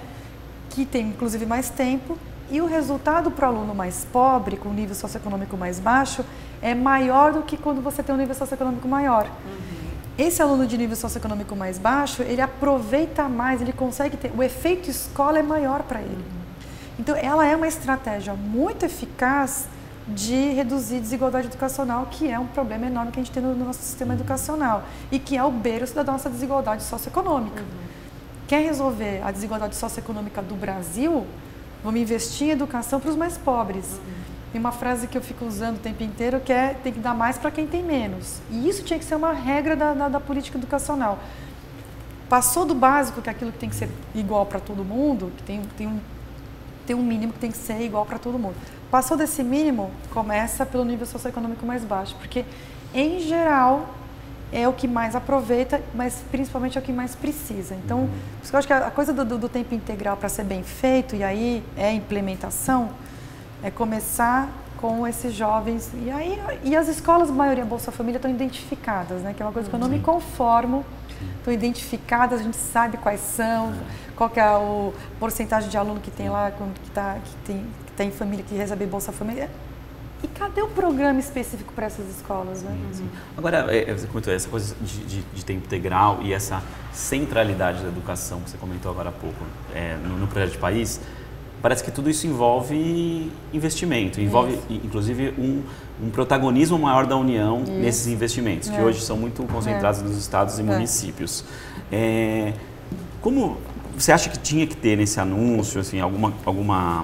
que tem inclusive mais tempo, e o resultado para o aluno mais pobre, com nível socioeconômico mais baixo, é maior do que quando você tem um nível socioeconômico maior. Esse aluno de nível socioeconômico mais baixo, ele aproveita mais, ele consegue ter... O efeito escola é maior para ele. Então, ela é uma estratégia muito eficaz de reduzir desigualdade educacional, que é um problema enorme que a gente tem no nosso sistema educacional e que é o berço da nossa desigualdade socioeconômica. Quer resolver a desigualdade socioeconômica do Brasil? Vamos investir em educação para os mais pobres. Tem uma frase que eu fico usando o tempo inteiro que é tem que dar mais para quem tem menos. E isso tinha que ser uma regra da política educacional. Passou do básico, que é aquilo que tem que ser igual para todo mundo, que tem um mínimo que tem que ser igual para todo mundo. Passou desse mínimo, começa pelo nível socioeconômico mais baixo, porque, em geral, é o que mais aproveita, mas principalmente é o que mais precisa. Então, eu acho que a coisa do tempo integral para ser bem feito, e aí é implementação, é começar com esses jovens. E as escolas, a maioria Bolsa Família, estão identificadas, né? Que é uma coisa que eu não me conformo. Estão identificadas, a gente sabe quais são, qual que é a porcentagem de aluno que tem lá, que tem família que recebe Bolsa Família. E cadê o programa específico para essas escolas, né? Agora, você comentou essa coisa de tempo integral e essa centralidade da educação que você comentou agora há pouco no projeto de país. Parece que tudo isso envolve investimento, envolve inclusive um protagonismo maior da União nesses investimentos, que hoje são muito concentrados nos estados e municípios. Como você acha que tinha que ter nesse anúncio assim, alguma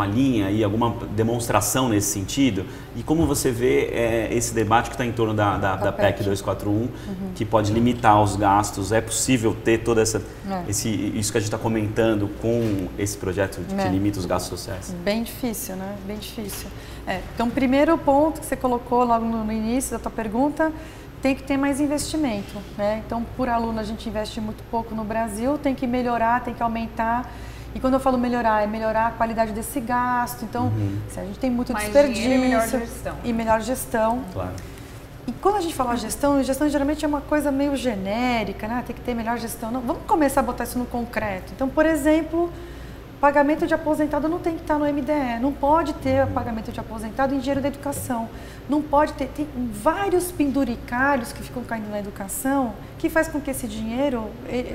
linha e alguma demonstração nesse sentido? E como você vê esse debate que está em torno da PEC 241, que pode limitar os gastos? É possível ter toda isso que a gente está comentando com esse projeto que limita os gastos sociais? Bem difícil, né? Bem difícil. Então, primeiro ponto que você colocou logo no início da tua pergunta, tem que ter mais investimento, né? Então, por aluno, a gente investe muito pouco no Brasil, tem que melhorar, tem que aumentar. E quando eu falo melhorar, é melhorar a qualidade desse gasto. Então, se a gente tem muito desperdício e melhor gestão. Claro. E quando a gente fala gestão geralmente é uma coisa meio genérica, né? Tem que ter melhor gestão. Não, vamos começar a botar isso no concreto. Então, por exemplo, pagamento de aposentado não tem que estar no MDE, não pode ter pagamento de aposentado em dinheiro da educação, não pode ter, tem vários penduricalhos que ficam caindo na educação, que faz com que esse dinheiro,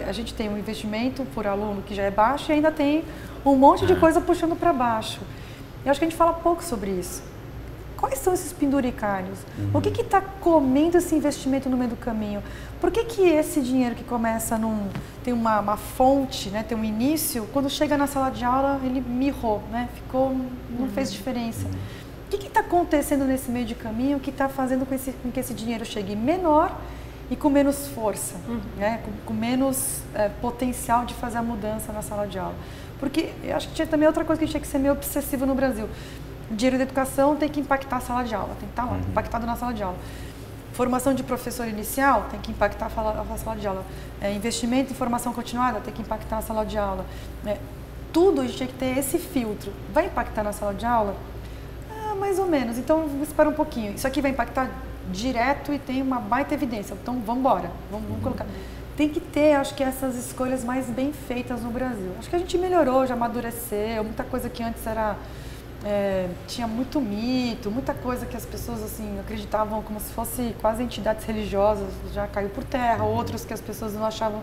a gente tem um investimento por aluno que já é baixo e ainda tem um monte de coisa puxando para baixo. Eu acho que a gente fala pouco sobre isso. Quais são esses penduricalhos? O que está comendo esse investimento no meio do caminho? Por que esse dinheiro que começa tem uma fonte, né, tem um início, quando chega na sala de aula ele mirrou, né, não fez diferença? O que está acontecendo nesse meio de caminho que está fazendo com que esse dinheiro chegue menor e com menos força, né, com menos potencial de fazer a mudança na sala de aula? Porque eu acho que tinha também outra coisa que tinha que ser meio obsessivo no Brasil. O dinheiro da educação tem que impactar a sala de aula, tem que estar lá, impactado na sala de aula. Formação de professor inicial tem que impactar a sala de aula. Investimento em formação continuada tem que impactar a sala de aula. Tudo a gente tem que ter esse filtro. Vai impactar na sala de aula? Mais ou menos. Então, espera um pouquinho. Isso aqui vai impactar direto e tem uma baita evidência. Então, vamos embora. Vamos colocar. Tem que ter, acho que, essas escolhas mais bem feitas no Brasil. Acho que a gente melhorou, já amadureceu. Muita coisa que antes era... tinha muito mito, muita coisa que as pessoas assim acreditavam como se fosse quase entidades religiosas, já caiu por terra, outros que as pessoas não achavam,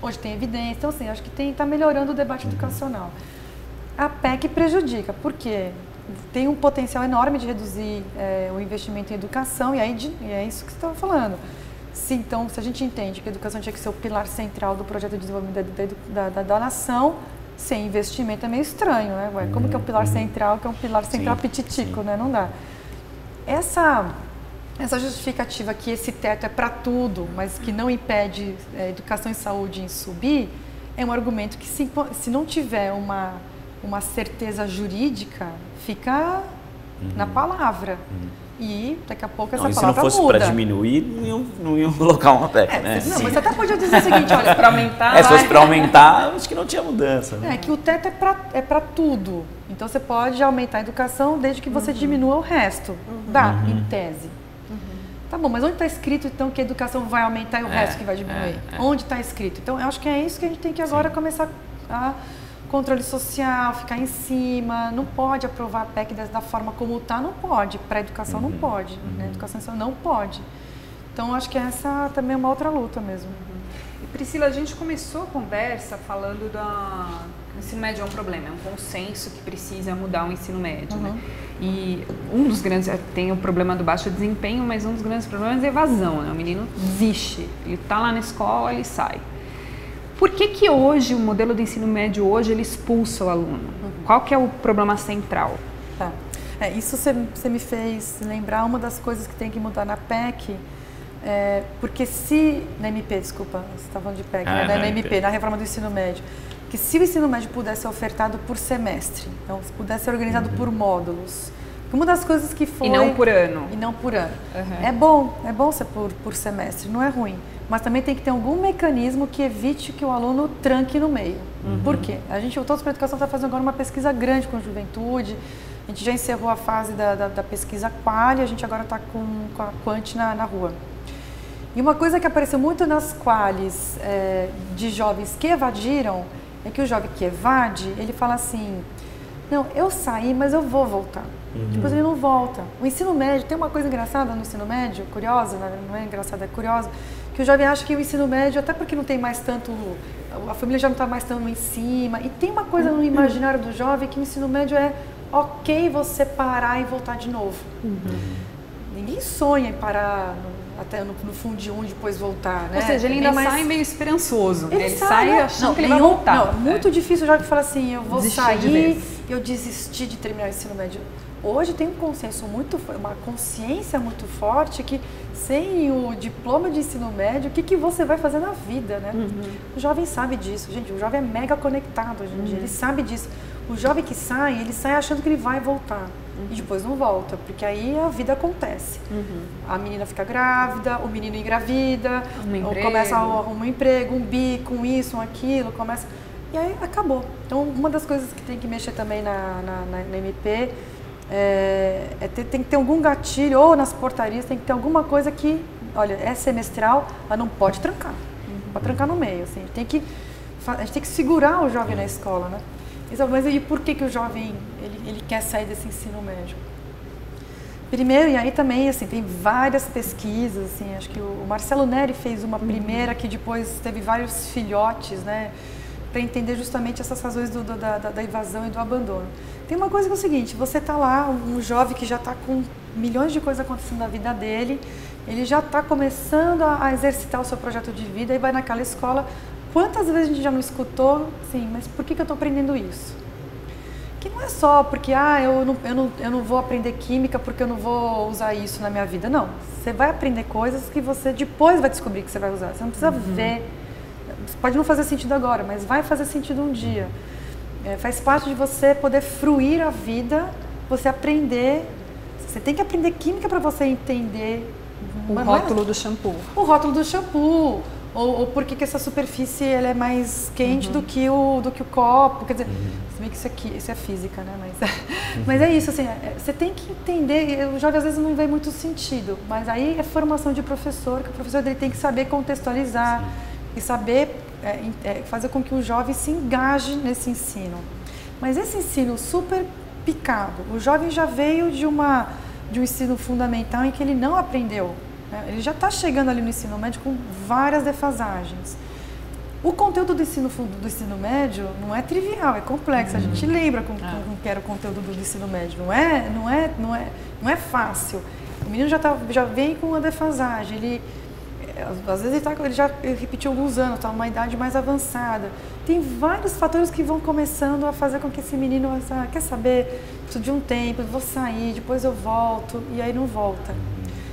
hoje tem evidência. Então assim, acho que está melhorando o debate educacional. A PEC prejudica, porque tem um potencial enorme de reduzir o investimento em educação e é isso que você estava falando. Então, se a gente entende que a educação tinha que ser o pilar central do projeto de desenvolvimento da nação, sem investimento é meio estranho, né? Como que é um pilar central, que é um pilar central pititico, né? Não dá. Essa justificativa que esse teto é para tudo, mas que não impede educação e saúde em subir, é um argumento que se não tiver uma certeza jurídica, fica na palavra. E daqui a pouco essa palavra muda. Se não fosse para diminuir, não iam colocar uma PEC, né? Não, mas você até podia dizer o seguinte, olha, para aumentar... se fosse para aumentar, acho que não tinha mudança. Né? Que o teto é para tudo. Então, você pode aumentar a educação desde que você diminua o resto. Dá, em tese. Tá bom, mas onde está escrito, então, que a educação vai aumentar e o resto que vai diminuir? Onde está escrito? Então, eu acho que é isso que a gente tem que agora começar a... Controle social, ficar em cima, não pode aprovar a PEC da forma como está, não pode. Para a educação não pode, né? Educação não pode. Então, acho que essa também é uma outra luta mesmo. E Priscila, a gente começou a conversa falando o ensino médio é um problema, é um consenso que precisa mudar o ensino médio, né? E um dos grandes, tem o problema do baixo desempenho, mas um dos grandes problemas é a evasão, né? O menino desiste, ele está lá na escola, ele sai. Por que hoje, o modelo de ensino médio hoje, ele expulsa o aluno? Qual que é o problema central? Tá. Isso você me fez lembrar uma das coisas que tem que mudar na PEC, porque na MP, desculpa, você está falando de PEC, né? Na MP, na reforma do ensino médio, que se o ensino médio pudesse ser ofertado por semestre, então se pudesse ser organizado por módulos, uma das coisas que foi... E não por ano. E não por ano. É bom ser por semestre, não é ruim. Mas também tem que ter algum mecanismo que evite que o aluno tranque no meio. Por quê? O Todos para a Educação está fazendo agora uma pesquisa grande com a juventude. A gente já encerrou a fase da pesquisa Quali, a gente agora está com a Quant na rua. E uma coisa que apareceu muito nas Qualis de jovens que evadiram, é que o jovem que evade, ele fala assim, não, eu saí, mas eu vou voltar. Depois ele não volta. O ensino médio, tem uma coisa engraçada no ensino médio, curiosa, não é engraçada, é curiosa, que o jovem acha que o ensino médio, até porque não tem mais tanto, a família já não está mais tão em cima, e tem uma coisa no imaginário do jovem que o ensino médio é ok você parar e voltar de novo. Ninguém sonha em parar até no fundinho e depois voltar, né? Ou seja, ele ainda sai meio esperançoso. Ele sai achando que ele vai voltar. Não, muito difícil o jovem falar assim, eu vou sair, eu desisti de terminar o ensino médio. Hoje tem um consenso uma consciência muito forte que sem o diploma de ensino médio, o que você vai fazer na vida, né? O jovem sabe disso, gente, o jovem é mega conectado hoje em dia, ele sabe disso. O jovem que sai, ele sai achando que ele vai voltar e depois não volta, porque aí a vida acontece. A menina fica grávida, o menino engravida, começa a arrumar um emprego, um bico, isso, aquilo, começa... E aí acabou. Então, uma das coisas que tem que mexer também na MP tem que ter algum gatilho, ou nas portarias tem que ter alguma coisa que, olha, é semestral, mas não pode trancar. Pode trancar no meio, assim. A gente tem que segurar o jovem na escola, né? Mas e por que o jovem ele quer sair desse ensino médio? Primeiro, e aí também assim, tem várias pesquisas, assim, acho que o Marcelo Neri fez uma primeira que depois teve vários filhotes, né, para entender justamente essas razões da evasão e do abandono. Tem uma coisa que é o seguinte, você está lá, um jovem que já está com milhões de coisas acontecendo na vida dele, ele já está começando a exercitar o seu projeto de vida e vai naquela escola. Quantas vezes a gente já não escutou, assim, mas por que eu estou aprendendo isso? Que não é só porque, eu não vou aprender química porque eu não vou usar isso na minha vida. Não, você vai aprender coisas que você depois vai descobrir que você vai usar. Você não precisa ver, pode não fazer sentido agora, mas vai fazer sentido um dia. Faz parte de você poder fruir a vida, você aprender. Você tem que aprender química para você entender o rótulo do shampoo. O rótulo do shampoo. Ou por que essa superfície ela é mais quente do que o copo. Quer dizer, se bem que isso é física, né? Mas é isso, assim, você tem que entender. O jovem às vezes não vê muito sentido, mas aí é formação de professor, que o professor dele tem que saber contextualizar e saber fazer com que o jovem se engaje nesse ensino. Mas esse ensino super picado, o jovem já veio de um ensino fundamental em que ele não aprendeu. Ele já está chegando ali no ensino médio com várias defasagens. O conteúdo do ensino médio não é trivial, é complexo. A gente lembra como que era o conteúdo do ensino médio. Não é fácil. O menino já vem com uma defasagem. Ele, às vezes ele já repetiu alguns anos, está numa idade mais avançada. Tem vários fatores que vão começando a fazer com que esse menino quer saber, preciso de um tempo, eu vou sair, depois eu volto, e aí não volta.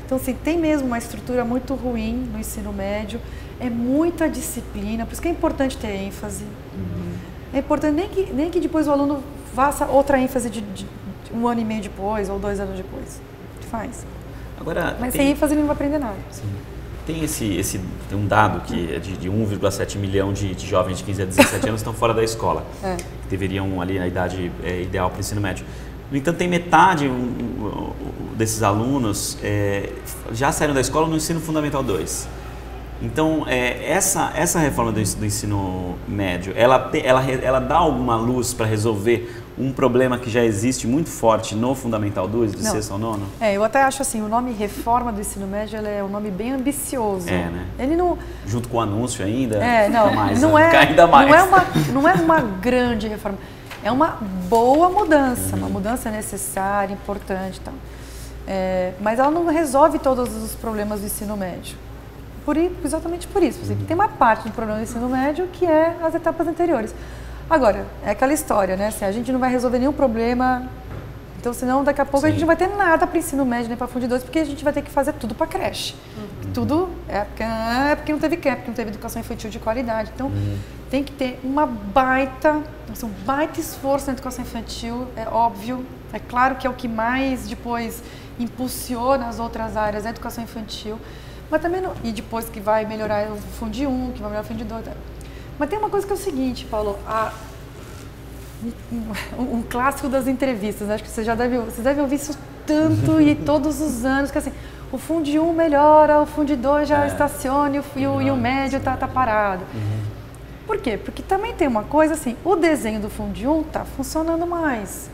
Então, assim, tem mesmo uma estrutura muito ruim no ensino médio, é muita disciplina, por isso que é importante ter ênfase. É importante nem que depois o aluno faça outra ênfase de 1 ano e meio depois ou 2 anos depois. Faz. Agora, mas sem ênfase ele não vai aprender nada. Sim. Tem tem um dado que é de 1,7 milhão de jovens de 15 a 17 anos que estão fora da escola, que deveriam ali na idade ideal para o ensino médio. No entanto, tem metade desses alunos já saíram da escola no ensino fundamental 2. Então, essa reforma do ensino médio, ela dá alguma luz para resolver um problema que já existe muito forte no Fundamental 2, de 6º ao 9º? Eu até acho assim, o nome reforma do ensino médio é um nome bem ambicioso. Né? Ele não... Junto com o anúncio ainda, ainda mais. Não é uma grande reforma. É uma boa mudança, uma mudança necessária, importante. Então. Mas ela não resolve todos os problemas do ensino médio. Exatamente por isso. Tem uma parte do problema do ensino médio que é as etapas anteriores. Agora, é aquela história, né? Assim, a gente não vai resolver nenhum problema, então senão daqui a pouco a gente não vai ter nada para ensino médio nem para Fundo 2, porque a gente vai ter que fazer tudo para creche. Tudo porque não teve CAP, porque não teve educação infantil de qualidade. Então, tem que ter um baita esforço na educação infantil, é óbvio. É claro que é o que mais depois impulsiona as outras áreas, a educação infantil. Mas também e depois que vai melhorar o Fundo 1, que vai melhorar o Fundo 2. Mas tem uma coisa que é o seguinte, Paulo, um clássico das entrevistas, acho que você deve ouvir isso tanto e todos os anos, que assim, o Fundo 1 melhora, o Fundo 2 já estaciona e o médio está parado. Por quê? Porque também tem uma coisa assim, o desenho do Fundo 1 está funcionando mais.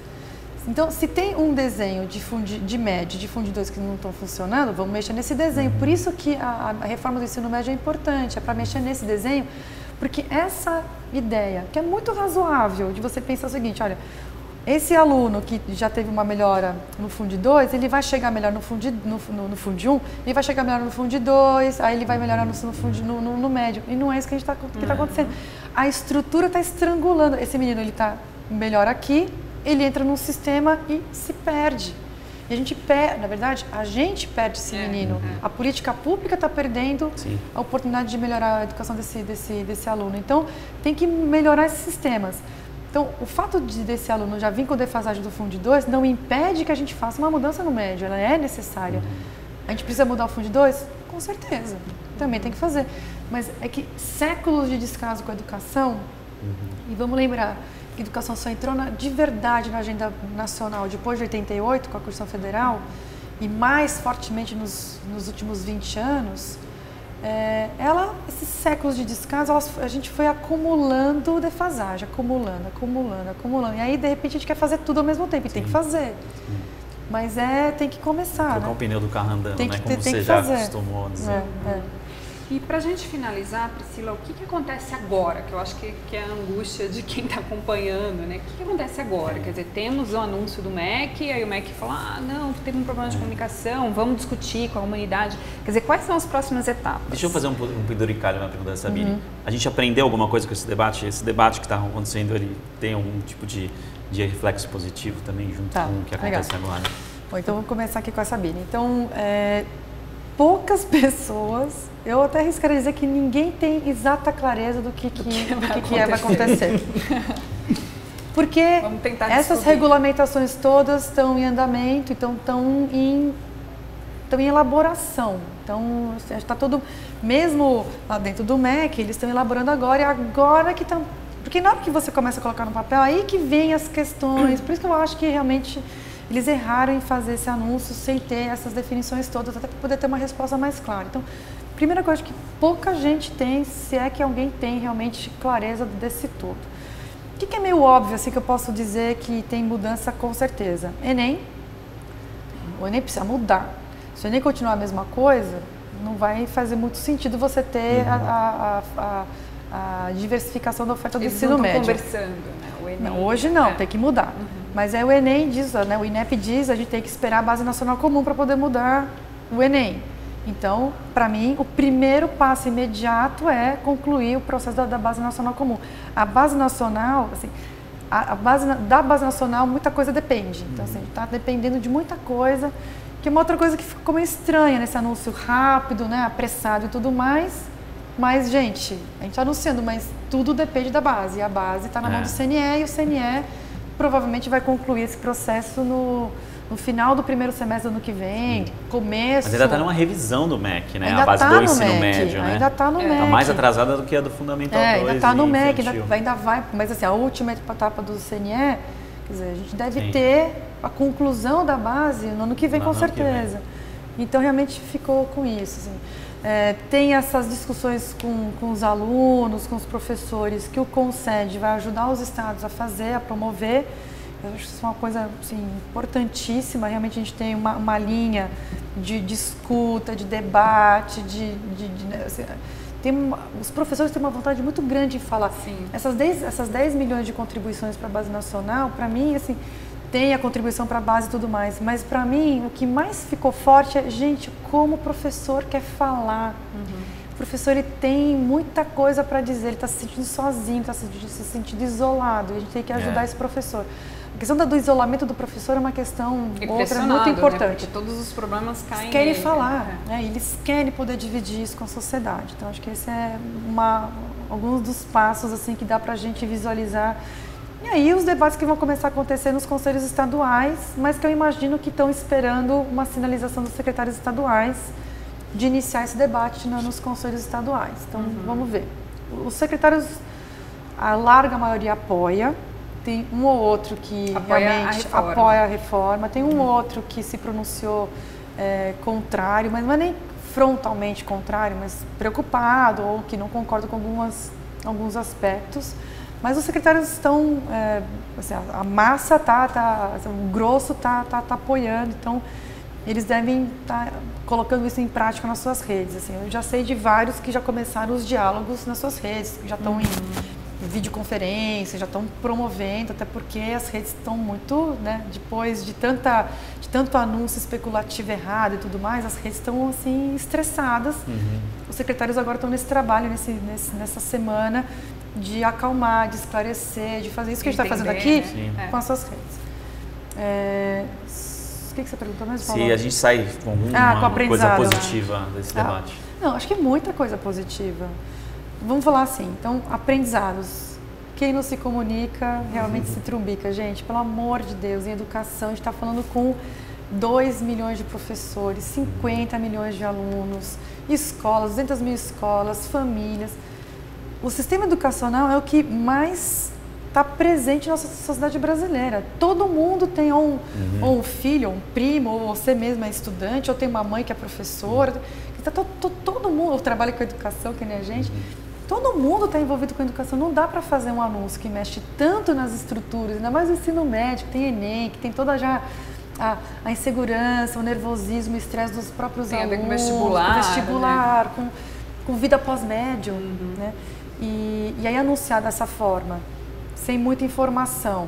Então, se tem um desenho de médio e de Fundo 2 que não estão funcionando, vamos mexer nesse desenho. Por isso que a reforma do ensino médio é importante, é para mexer nesse desenho, porque essa ideia, que é muito razoável, de você pensar o seguinte, olha, esse aluno que já teve uma melhora no Fundo 2, ele vai chegar melhor no Fundo 1, ele vai chegar melhor no Fundo 2, aí ele vai melhorar no médio. E não é isso que está acontecendo. A estrutura está estrangulando. Esse menino, ele está melhor aqui, ele entra num sistema e se perde. E a gente perde, na verdade, a gente perde esse menino. A política pública está perdendo a oportunidade de melhorar a educação desse aluno. Então, tem que melhorar esses sistemas. Então, o fato desse aluno já vir com defasagem do Fundo 2 não impede que a gente faça uma mudança no médio, ela é necessária. A gente precisa mudar o Fundo 2? Com certeza, também tem que fazer. Mas é que séculos de descaso com a educação, e vamos lembrar, a educação só entrou de verdade na agenda nacional depois de 88, com a Constituição Federal, e mais fortemente nos últimos 20 anos, esses séculos de descaso, a gente foi acumulando defasagem, acumulando. E aí, de repente, a gente quer fazer tudo ao mesmo tempo. E tem que fazer. Mas tem que começar, colocar né? o pneu do carro andando, Tem né? que Como tem você que já fazer. acostumou a dizer. E para a gente finalizar, Priscila, o que acontece agora? Que eu acho que é a angústia de quem está acompanhando, né? O que acontece agora? Quer dizer, temos o anúncio do MEC, aí o MEC fala, não, teve um problema de comunicação, vamos discutir com a comunidade. Quer dizer, quais são as próximas etapas? Deixa eu fazer um penduricalho na pergunta da Sabine. A gente aprendeu alguma coisa com esse debate? Esse debate que está acontecendo, ele tem algum tipo de reflexo positivo também junto com o que acontece agora? Bom, então vamos começar aqui com a Sabine. Então, poucas pessoas, eu até arriscaria dizer que ninguém tem exata clareza do que vai acontecer. Porque essas regulamentações todas estão em andamento, então estão em elaboração. Então, está tudo, mesmo lá dentro do MEC, eles estão elaborando agora, e agora que estão... Porque na hora que você começa a colocar no papel, aí que vem as questões. Por isso que eu acho que realmente eles erraram em fazer esse anúncio sem ter essas definições todas, até para poder ter uma resposta mais clara. Então, primeira coisa que pouca gente tem, se é que alguém tem realmente clareza desse todo. O que é meio óbvio, assim, que eu posso dizer que tem mudança com certeza? Enem. O Enem precisa mudar. Se o Enem continuar a mesma coisa, não vai fazer muito sentido você ter a diversificação da oferta do ensino médio. Conversando, né? O Enem, não, hoje não, tem que mudar. Mas o Enem diz, né, o INEP diz, a gente tem que esperar a Base Nacional Comum para poder mudar o Enem. Então, para mim, o primeiro passo imediato é concluir o processo da Base Nacional Comum. A Base Nacional, assim, da Base Nacional, muita coisa depende. Então, assim, está dependendo de muita coisa, que é uma outra coisa que ficou meio estranha nesse anúncio rápido, né, apressado e tudo mais. Mas, gente, a gente está anunciando, mas tudo depende da base. E a base está na mão do CNE, e o CNE provavelmente vai concluir esse processo no final do primeiro semestre do ano que vem, começo... Mas ainda está numa revisão do MEC, né? Ainda a base do ensino médio, né? Ainda está no MEC. Está mais atrasada do que a do Fundamental 2. Ainda está no MEC, ainda vai... Mas assim, a última etapa do CNE, quer dizer, a gente deve ter a conclusão da base no ano que vem, com certeza. Então, realmente ficou com isso, assim. Tem essas discussões com os alunos, com os professores, que o CONSED vai ajudar os estados a fazer, a promover. Eu acho que isso é uma coisa assim, importantíssima. Realmente a gente tem uma linha de escuta, de debate, assim, os professores têm uma vontade muito grande de falar. Essas 10 milhões de contribuições para a Base Nacional, para mim, assim, tem a contribuição para a base e tudo mais, mas para mim o que mais ficou forte é, gente, como o professor quer falar. O professor, ele tem muita coisa para dizer, ele está se sentindo sozinho, está se sentindo isolado, e a gente tem que ajudar esse professor. A questão do isolamento do professor é uma questão muito importante. Né? Porque todos os problemas caem eles querem falar, né? Eles querem poder dividir isso com a sociedade. Então, acho que esse é alguns dos passos assim, que dá para a gente visualizar. E aí os debates que vão começar a acontecer nos conselhos estaduais, mas que eu imagino que estão esperando uma sinalização dos secretários estaduais de iniciar esse debate nos conselhos estaduais. Então, vamos ver. Os secretários, a larga maioria apoia, tem um ou outro que realmente apoia a reforma, tem um ou outro que se pronunciou contrário, mas não é nem frontalmente contrário, mas preocupado ou que não concorda com alguns aspectos. Mas os secretários estão, assim, a massa o grosso está apoiando, então eles devem estar colocando isso em prática nas suas redes. Assim, eu já sei de vários que já começaram os diálogos nas suas redes, que já estão em videoconferência, já estão promovendo, até porque as redes estão muito, né, depois de tanto anúncio especulativo errado e tudo mais, as redes estão assim estressadas. Os secretários agora estão nesse trabalho, nessa semana, de acalmar, de esclarecer, de fazer isso que a gente está fazendo aqui com as suas redes. O que você perguntou mesmo? Se a gente sai com alguma coisa positiva desse debate. Não, acho que é muita coisa positiva. Vamos falar assim, então, aprendizados. Quem não se comunica realmente se trumbica, gente. Pelo amor de Deus, em educação, a gente está falando com 2 milhões de professores, 50 milhões de alunos, escolas, 200 mil escolas, famílias. O sistema educacional é o que mais está presente na nossa sociedade brasileira. Todo mundo tem ou um filho, ou um primo, ou você mesma é estudante, ou tem uma mãe que é professora. Então, todo mundo trabalha com educação, que nem a gente, todo mundo está envolvido com educação. Não dá para fazer um anúncio que mexe tanto nas estruturas, ainda mais o ensino médio, que tem Enem, que tem toda já a insegurança, o nervosismo, o estresse dos próprios alunos. Tem a ver com vestibular, né? com vida pós-médio, né? E aí anunciar dessa forma, sem muita informação,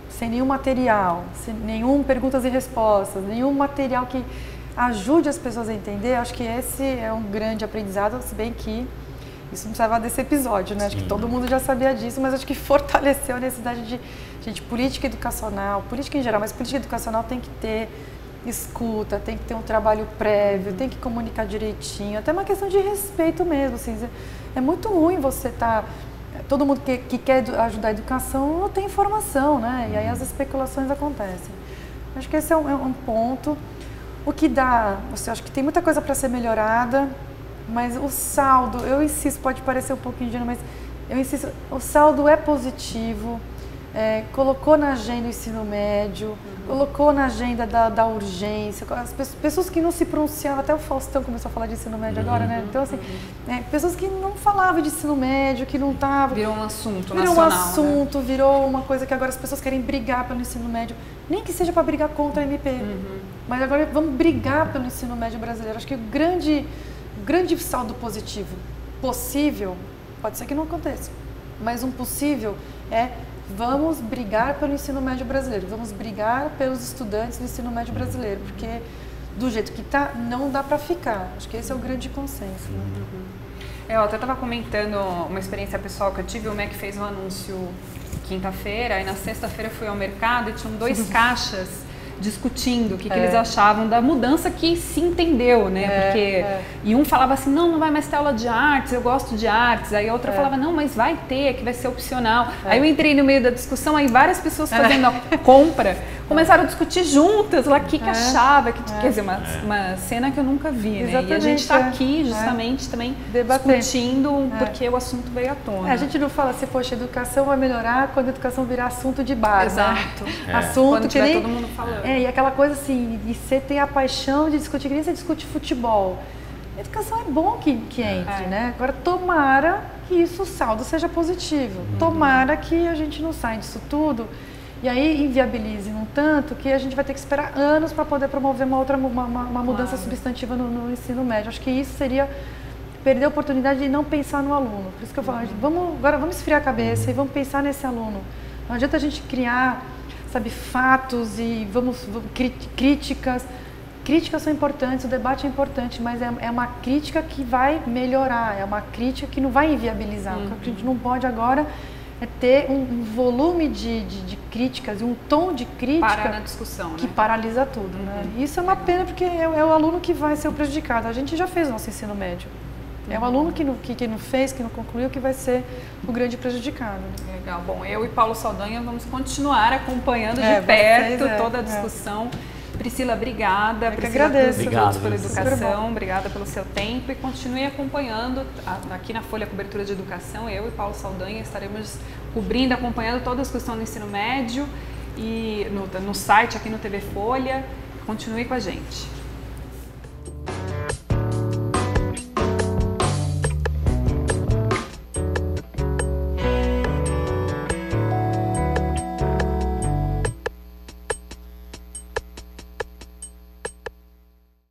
sem nenhum material, sem nenhum perguntas e respostas, nenhum material que ajude as pessoas a entender, acho que esse é um grande aprendizado, se bem que isso não precisava desse episódio, né? Acho que todo mundo já sabia disso, mas acho que fortaleceu a necessidade de, gente, política educacional, política em geral, mas política educacional tem que ter escuta, tem que ter um trabalho prévio, tem que comunicar direitinho, até uma questão de respeito mesmo, assim, é muito ruim você todo mundo que quer ajudar a educação não tem informação, né? E aí as especulações acontecem. Acho que esse é um ponto. O que dá, acho que tem muita coisa para ser melhorada, mas o saldo, eu insisto, pode parecer um pouquinho ingênuo, mas eu insisto, o saldo é positivo, colocou na agenda o ensino médio, colocou na agenda da urgência, as pessoas que não se pronunciavam, até o Faustão começou a falar de ensino médio agora, né? Então, assim, pessoas que não falavam de ensino médio, que não estavam... Virou um assunto nacional, né? Virou um assunto, virou uma coisa que agora as pessoas querem brigar pelo ensino médio, nem que seja para brigar contra a MP, mas agora vamos brigar pelo ensino médio brasileiro. Acho que o grande saldo positivo possível, pode ser que não aconteça, mas um possível vamos brigar pelo ensino médio brasileiro, vamos brigar pelos estudantes do ensino médio brasileiro, porque do jeito que está, não dá para ficar. Acho que esse é o grande consenso. Né? Eu até estava comentando uma experiência pessoal que eu tive, o MEC fez um anúncio quinta-feira, aí na sexta-feira eu fui ao mercado e tinham 2 caixas discutindo o que eles achavam da mudança que se entendeu, né? E um falava assim, não vai mais ter aula de artes, eu gosto de artes. Aí a outra falava, não, mas vai ter, que vai ser opcional. Aí eu entrei no meio da discussão, aí várias pessoas fazendo a compra começaram a discutir juntas lá o que achava. Quer dizer, uma cena que eu nunca vi, né? E a gente está aqui justamente também discutindo porque o assunto veio à tona. A gente não fala assim, poxa, a educação vai melhorar quando a educação virar assunto de bar, Exato. Né? Assunto quando que tiver nem... todo mundo falando. E aquela coisa assim, e você tem a paixão de discutir, que nem você discute futebol. A educação é bom que entre, né? Agora, tomara que isso, o saldo seja positivo. Tomara que a gente não saia disso tudo e aí inviabilize um tanto que a gente vai ter que esperar anos para poder promover uma mudança substantiva no ensino médio. Acho que isso seria perder a oportunidade de não pensar no aluno. Por isso que eu falo, agora vamos esfriar a cabeça e vamos pensar nesse aluno. Não adianta a gente criar... fatos e críticas. Críticas são importantes, o debate é importante, mas é uma crítica que vai melhorar, é uma crítica que não vai inviabilizar. O que a gente não pode agora é ter um volume de críticas e um tom de crítica para na discussão, que né? Paralisa tudo. Né? Isso é uma pena porque é o aluno que vai ser o prejudicado. A gente já fez nosso ensino médio. É o aluno que não fez, que não concluiu, que vai ser o grande prejudicado. Legal. Bom, eu e Paulo Saldanha vamos continuar acompanhando de perto toda a discussão. Priscila, obrigada. Eu Priscila, agradeço. Obrigado pela educação, obrigada pelo seu tempo e continue acompanhando aqui na Folha Cobertura de Educação. Eu e Paulo Saldanha estaremos cobrindo, acompanhando toda a discussão do ensino médio e no site aqui no TV Folha. Continue com a gente.